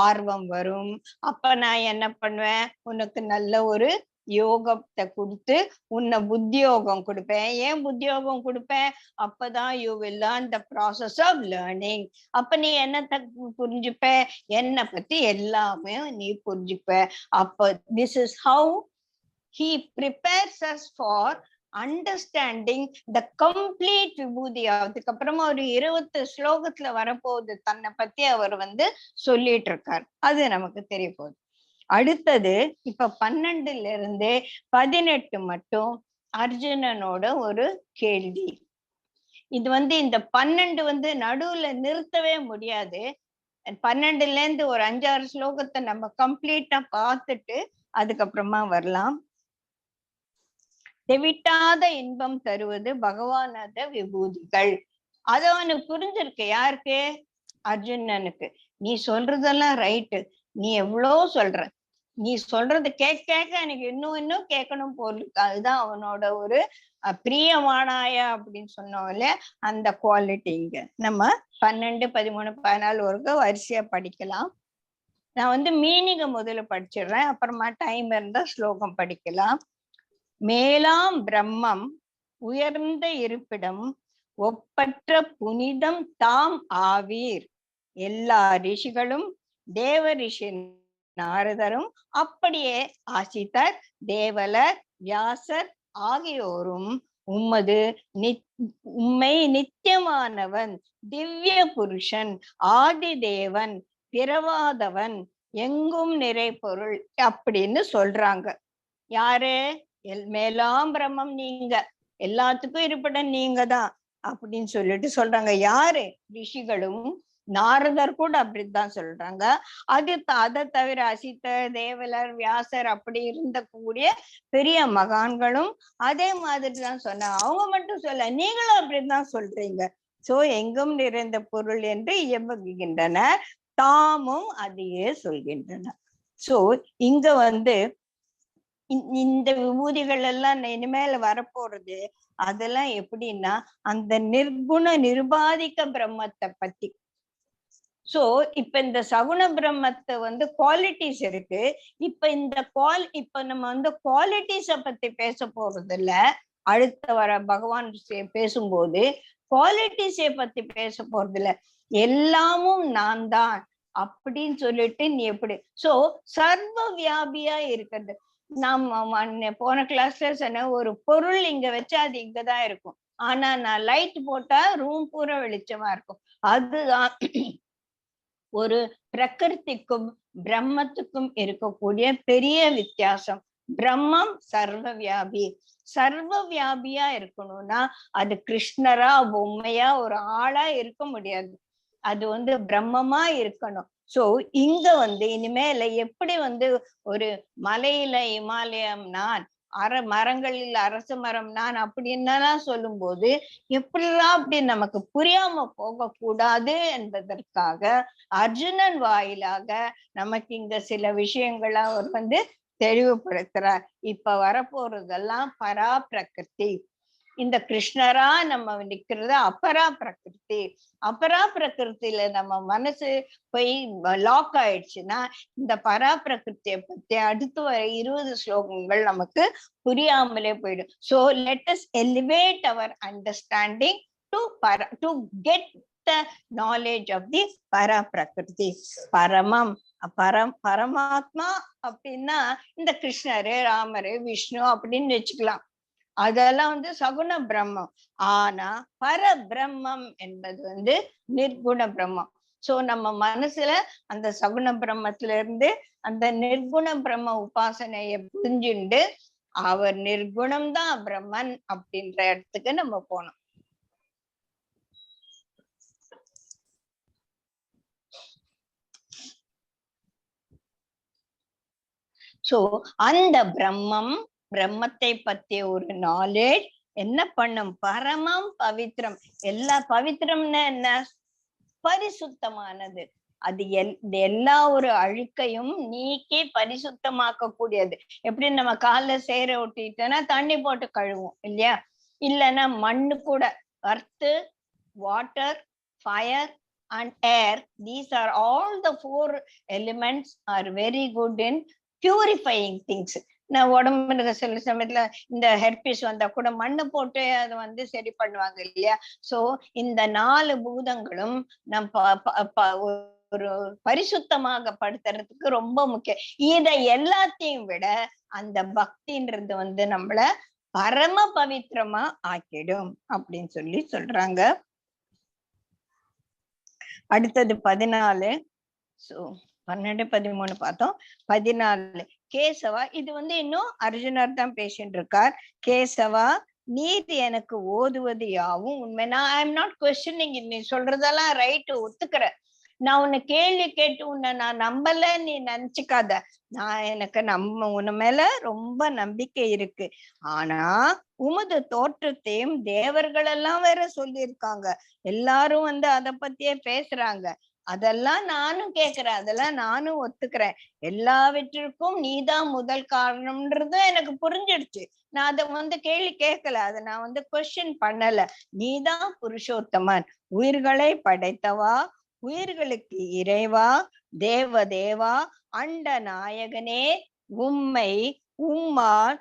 ஆர்வம் வரும். அப்ப நான் என்ன பண்ணுவேன், உனக்கு நல்ல ஒரு யோகத்தை கொடுத்து உன்னை புத்தியோகம் கொடுப்பேன். ஏன் புத்தியோகம் கொடுப்பேன், அப்பதான் you will learn the process of learning. அப்ப நீ என்னத்தை புரிஞ்சுப்ப, என்னை பத்தி எல்லாமே நீ புரிஞ்சுப்ப. அப்ப this is how he prepares us for understanding the complete விபூதி. அதுக்கப்புறமா ஒரு 20 ஸ்லோகத்துல வரப்போகுது, தன்னை பத்தி அவர் வந்து சொல்லிட்டு இருக்கார், அது நமக்கு தெரிய போகுது. அடுத்தது இப்ப 12ல இருந்து 18 மட்டும் அர்ஜுனனோட ஒரு கேள்வி. இது வந்து இந்த 12 வந்து நடுவுல நிறுத்தவே முடியாது. 12ல இருந்து ஒரு 5-6 ஸ்லோகத்தை நம்ம கம்ப்ளீட்டா பார்த்துட்டு அதுக்கப்புறமா வரலாம். தெவிட்டாத இன்பம் தருவது பகவானத விபூதிகள். அத அவனுக்கு புரிஞ்சிருக்கு. யாருக்கு? அர்ஜுனனுக்கு. நீ சொல்றதெல்லாம் ரைட்டு, நீ எவ்வளோ சொல்ற, நீ சொல்றது கேட்க எனக்கு இன்னும் கேட்கணும் போல் இருக்கு. அதுதான் அவனோட ஒரு பிரியமானாயா அப்படின்னு சொன்னோம்ல, அந்த குவாலிட்டி இங்க நம்ம 12, 13, 14 வரைக்கும் வரிசையா படிக்கலாம். நான் வந்து மீனிங்க முதல்ல படிச்சிடுறேன், அப்புறமா டைம் இருந்தா ஸ்லோகம் படிக்கலாம். மேலாம் பிரம்மம் உயர்ந்த இருப்பிடம் ஒப்பற்ற புனிதம் தாம் ஆவீர். எல்லா ரிஷிகளும் தேவ ரிஷி நாரதரும் அப்படியே ஆசித்தர், தேவலர், வியாசர் ஆகியோரும் உம்மை நித்தியமானவன், திவ்ய புருஷன், ஆதி தேவன், பிறவாதவன், எங்கும் நிறை பொருள் அப்படின்னு சொல்றாங்க. யாரு? மேலாம் பிரம்மம் நீங்க, எல்லாத்துக்கும் இருப்பிடம் நீங்க தான் அப்படின்னு சொல்லிட்டு சொல்றாங்க. யாரு? ரிஷிகளும் நாரதர் கூட அப்படித்தான் சொல்றாங்க. அதை தவிர அசித்த, தேவலர், வியாசர் அப்படி இருந்த கூடிய பெரிய மகான்களும் அதே மாதிரிதான் சொன்னாங்க. அவங்க மட்டும் சொல்ல, நீங்களும் அப்படித்தான் சொல்றீங்க. சோ எங்கும் நிறைந்த பொருள் என்று இயம்புகின்றனர், தாமும் அதையே சொல்கின்றனர். சோ இங்க வந்து இந்த விபூதிகள் எல்லாம் இனிமேல வரப்போறது, அதெல்லாம் எப்படின்னா அந்த நிர்குண நிருபாதிக்க பிரம்மத்தை பத்தி. சோ இப்ப இந்த சகுண பிரம்மத்தை வந்து குவாலிட்டிஸ் இருக்கு. இப்ப நம்ம வந்து குவாலிட்டிஸ பத்தி பேச போறது இல்ல. அடுத்த வர பகவான் பேசும்போது குவாலிட்டிஸை பத்தி பேச போறது இல்ல. எல்லாமும் நான் தான் அப்படின்னு சொல்லிட்டு நீ எப்படி சோ சர்வ வியாபியா இருக்கிறது. நம்ம போன கிளாஸ்ல சொன்ன ஒரு பொருள் இங்க வச்சா அது இங்கதான் இருக்கும். ஆனா நான் லைட் போட்டா ரூம் பூரா வெளிச்சமா இருக்கும். அதுதான் ஒரு பிரகிருதிக்கும் பிரம்மத்துக்கும் இருக்கக்கூடிய பெரிய வித்தியாசம். பிரம்மம் சர்வ வியாபி. சர்வ வியாபியா இருக்கணும்னா அது கிருஷ்ணரா பொம்மையா ஒரு ஆளா இருக்க முடியாது. அது பிரம்மமா இருக்கணும். சோ இங்க இனிமேல எப்படி ஒரு மலையில இமாலயம் நான், மரங்களில் அரச மரம் நான் அப்படின்னலாம் சொல்லும் போது எப்படிலாம் அப்படி நமக்கு புரியாம போக கூடாது என்பதற்காக அர்ஜுனன் வாயிலாக நமக்கு இங்க சில விஷயங்களை அவர் தெளிவுபடுத்துறார். இப்ப வரப்போறதெல்லாம் பரா பிரகிருதி. இந்த கிருஷ்ணரா நம்ம நிக்கிறது அபரா பிரகிருதி. அபரா பிரகிருத்தில நம்ம மனசு போய் லாக் ஆயிடுச்சுன்னா இந்த பரா பிரகிருத்திய பத்தி அடுத்து வர 20 ஸ்லோகங்கள் நமக்கு புரியாமலே போயிடும். So let us elevate our understanding to get the knowledge of the para prakriti. பரமம் பரமாத்மா அப்படின்னா இந்த கிருஷ்ணரு, ராமரு, விஷ்ணு அப்படின்னு வச்சுக்கலாம். அதெல்லாம் சகுண பிரம்மம். ஆனா பரபிரம்மம் என்பது நிர்குண பிரம்மம். சோ நம்ம மனசுல அந்த சகுண பிரம்மத்துல இருந்து அந்த நிர்குண பிரம்ம உபாசனைய புரிஞ்சுண்டு அவர் நிர்குணம்தான் பிரம்மன் அப்படின்ற இடத்துக்கு நம்ம போனோம். சோ அந்த பிரம்மத்தை பத்திய ஒரு நாலேஜ் என்ன பண்ணும்? பரமம் பவித்ரம். எல்லா பவித்ரம்னா என்ன? பரிசுத்தமானது. அது எல்லா ஒரு அழுக்கையும் நீக்கி பரிசுத்தமாக்க கூடியது. எப்படி நம்ம கால்ல சேர ஒட்டிட்டோம்னா தண்ணி போட்டு கழுவோம் இல்லையா? இல்லைன்னா மண்ணு கூட. earth, water, fire and air, these are all the 4 elements are very good in purifying things. நான் உடம்புக்கு சில சமயத்துல இந்த ஹெர்பிஸ் வந்தா கூட மண்ணு போட்டு அதை சரி பண்ணுவாங்க இல்லையா? சோ இந்த 4 பூதங்களும் நம்ம ஒரு பரிசுத்தமாக படுத்துறதுக்கு ரொம்ப முக்கியம். இத எல்லாத்தையும் விட அந்த பக்தின்றது நம்மள பரம பவித்திரமா ஆக்கிடும் அப்படின்னு சொல்றாங்க. அடுத்தது 14. சோ 12, 13 பார்த்தோம். 14 கேசவா. இது இன்னும் அர்ஜுனர் தான் பேசிட்டு இருக்கார். கேசவா, நீர் எனக்கு ஓதுவது யாவும் உண்மை. நான் ஐ எம் நாட் குவெஸ்சனிங். நீ சொல்றதெல்லாம் ரைட்டு, ஒத்துக்கிற. நான் உன்னை கேள்வி கேட்டு உன்னை நான் நம்பல நீ நினைச்சுக்காத. எனக்கு உன்ன மேல ரொம்ப நம்பிக்கை இருக்கு. ஆனா உமது தோற்றத்தையும் தேவர்கள் எல்லாம் வேற சொல்லியிருக்காங்க. எல்லாரும் அத பத்தியே பேசுறாங்க. அதெல்லாம் நானும் கேக்குறேன், அதெல்லாம் நானும் ஒத்துக்கிறேன். எல்லாவற்றிற்கும் நீதான் முதல் காரணம்ன்றதும் எனக்கு புரிஞ்சிடுச்சு. நான் அதை கேள்வி கேட்கல, அதை நான் கொஸ்டின் பண்ணல. நீதான் புருஷோத்தமன், உயிர்களை படைத்தவா, உயிர்களுக்கு இறைவா, தேவதேவா, அண்ட நாயகனே, உம்மை உம்மால்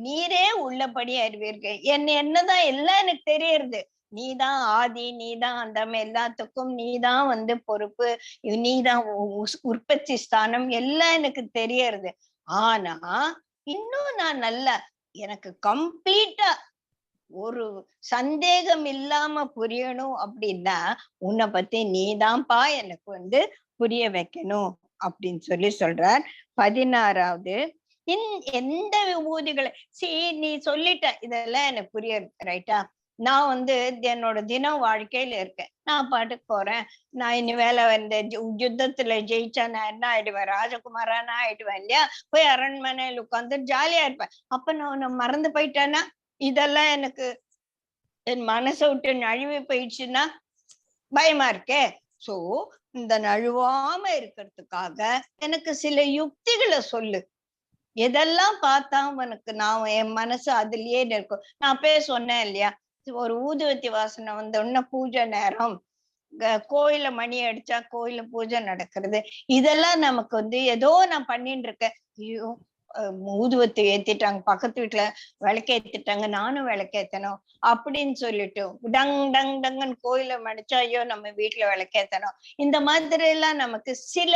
நீரே உள்ளபடி அறிவீர்கள். என்னதான் எல்லாம் எனக்கு தெரியறது. நீதான் ஆதி, நீதான் அந்தம், எல்லாத்துக்கும் நீதான் பொறுப்பு, நீதான் உற்பத்தி ஸ்தானம், எல்லாம் எனக்கு தெரியறது. ஆனா இன்னும் நான் எனக்கு கம்ப்ளீட்டா ஒரு சந்தேகம் இல்லாம புரியணும் அப்படின்னா உன்னை பத்தி நீதான்ப்பா எனக்கு புரிய வைக்கணும் அப்படின்னு சொல்றார். 16வது, எந்த விபூதிகளை நீ சொல்லிட்ட, இதெல்லாம் எனக்கு புரியாது. ரைட்டா? நான் என்னோட தினம் வாழ்க்கையில இருக்கேன். நான் பாட்டுக்கு போறேன். நான் இனி வேலை யுத்தத்துல ஜெயிச்சா நான் என்ன ஆயிடுவேன்? ராஜகுமாரானா ஆயிடுவேன் இல்லையா? போய் அரண்மனையில் உட்கார்ந்து ஜாலியா இருப்பேன். அப்ப நான் மறந்து போயிட்டேன்னா, இதெல்லாம் எனக்கு என் மனசை விட்டு நழுவி போயிடுச்சுன்னா பயமா இருக்கே. சோ இந்த நழுவாம இருக்கிறதுக்காக எனக்கு சில யுக்திகளை சொல்லு. எதெல்லாம் பார்த்தா உனக்கு என் மனசு அதுலயே இருக்கும். நான் சொன்னேன் இல்லையா, ஒரு ஊதுவத்தி வாசனை வந்தோடனே பூஜை நேரம், கோயில மணி அடிச்சா கோயில பூஜை நடக்கிறது, இதெல்லாம் நமக்கு ஏதோ நான் பண்ணிட்டு இருக்கேன். ஐயோ ஊதுவத்தி ஏத்திட்டாங்க, பக்கத்து வீட்டுல விளக்கேத்திட்டாங்க, நானும் விளக்கேத்தணும் அப்படின்னு சொல்லிட்டு டங் டங் டங்குன்னு கோயில மடிச்சா ஐயோ நம்ம வீட்டுல விளக்கேத்தணும். இந்த மாதிரி எல்லாம் நமக்கு சில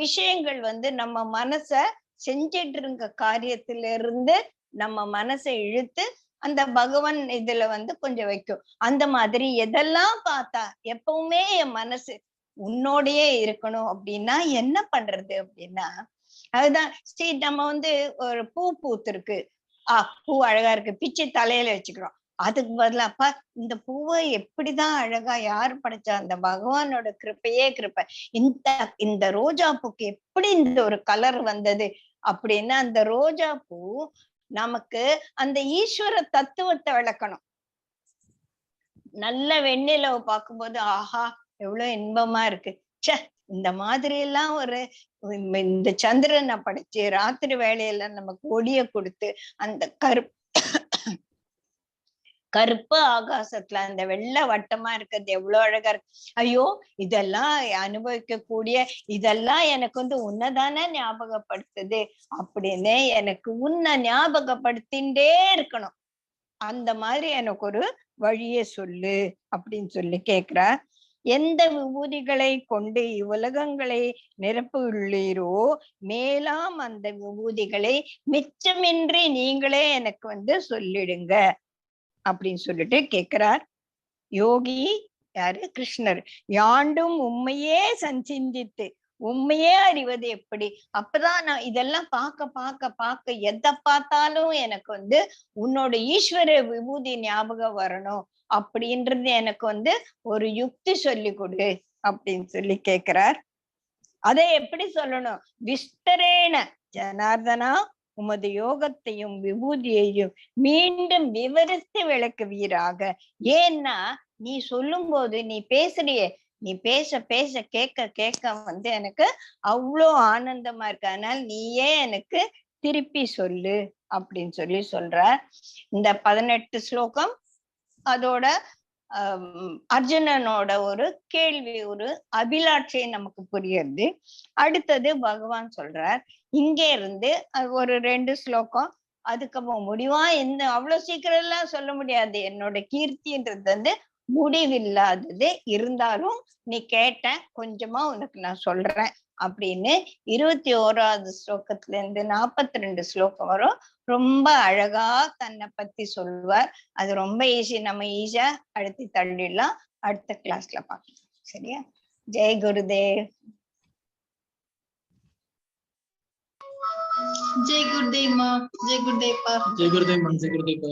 விஷயங்கள் நம்ம மனச செஞ்சிட்டு இருக்க காரியத்தில இருந்து நம்ம மனசை இழுத்து அந்த பகவான் இதுல கொஞ்சம் வைக்கும். அந்த மாதிரி எதெல்லாம் பார்த்தா எப்பவுமே என் மனசு உன்னோடையே இருக்கணும் அப்படின்னா என்ன பண்றது அப்படின்னா, அதுதான் ஸ்ரீ நம்ம ஒரு பூ பூத்திருக்கு, பூ அழகா இருக்கு, பிச்சு தலையில வச்சுக்கிறோம். அதுக்கு பதிலா அப்பா இந்த பூவை எப்படிதான் அழகா யார் படைச்சா, அந்த பகவானோட கிருப்பையே கிருப்பை. இந்த ரோஜா பூக்கு எப்படி இந்த ஒரு கலர் வந்தது அப்படின்னா, அந்த ரோஜா பூ நமக்கு அந்த ஈஸ்வர தத்துவத்தை விளக்கணும். நல்ல வெண்ணிலவை பார்க்கும்போது ஆஹா எவ்வளவு இன்பமா இருக்கு, சே இந்த மாதிரி எல்லாம் ஒரு இந்த சந்திரனை படைச்சு ராத்திரி வேலையில நமக்கு ஒளிய கொடுத்து அந்த கருப்பு ஆகாசத்துல அந்த வெள்ளை வட்டமா இருக்கிறது எவ்வளவு அழகா இருக்கு. ஐயோ இதெல்லாம் அனுபவிக்க கூடிய இதெல்லாம் எனக்கு உன்னதானே ஞாபகப்படுத்துது அப்படின்னு எனக்கு உன்னை ஞாபகப்படுத்தின்றே இருக்கணும். அந்த மாதிரி எனக்கு ஒரு வழியை சொல்லு அப்படின்னு சொல்லி கேக்குறார். எந்த விபூதிகளை கொண்டு இவ்வுலகங்களை நிரப்புள்ளீரோ மேலாம் அந்த விபூதிகளை மிச்சமின்றி நீங்களே எனக்கு சொல்லிடுங்க அப்படின்னு சொல்லிட்டு கேக்குறார். யோகி யாரு? கிருஷ்ணர். யாண்டும் உண்மையே சஞ்சிந்தித்து உண்மையே அறிவது எப்படி? அப்பதான் நான் இதெல்லாம் பார்க்க எதை பார்த்தாலும் எனக்கு உன்னோட ஈஸ்வர விபூதி ஞாபகம் வரணும் அப்படின்றது எனக்கு ஒரு யுக்தி சொல்லி கொடு அப்படின்னு சொல்லி கேக்குறார். அதை எப்படி சொல்லணும்? விஸ்தரேன ஜனார்தனா உமது யோகத்தையும் விபூதியையும் மீண்டும் விவரித்து விளக்குவீராக. ஏன்னா நீ சொல்லும் போது நீ பேசுறியே, நீ பேச பேச கேட்க எனக்கு அவ்வளோ ஆனந்தமா இருக்கு. அதனால நீயே எனக்கு திருப்பி சொல்லு அப்படின்னு சொல்ற. இந்த 18 ஸ்லோகம் அதோட அர்ஜுனனோட ஒரு கேள்வி, ஒரு அபிலாட்சியை நமக்கு புரியுது. அடுத்தது பகவான் சொல்றார். இங்க இருந்து ஒரு 2 ஸ்லோகம், அதுக்கு முடிவா அவ்வளவு சீக்கிரம் எல்லாம் சொல்ல முடியாது. என்னோட கீர்த்தின்றது முடிவில்லாதது. இருந்தாலும் நீ கேட்ட கொஞ்சமா உனக்கு நான் சொல்றேன் அப்படின்னு 21வது ஸ்லோகத்துல இருந்து 42 ஸ்லோகம் வரும். ரொம்ப அழகா தன்னை பத்தி சொல்வார். அது ரொம்ப ஈஸி, நம்ம ஈஸியா அடுத்து தள்ளிடலாம். அடுத்த கிளாஸ்ல பார்க்கலாம். சரியா? ஜெய் குருதேவ். जय गुरुदेव माँ, जय गुरुदेव पा, जय गुरुदेव माँ, जय गुरुदेव पा।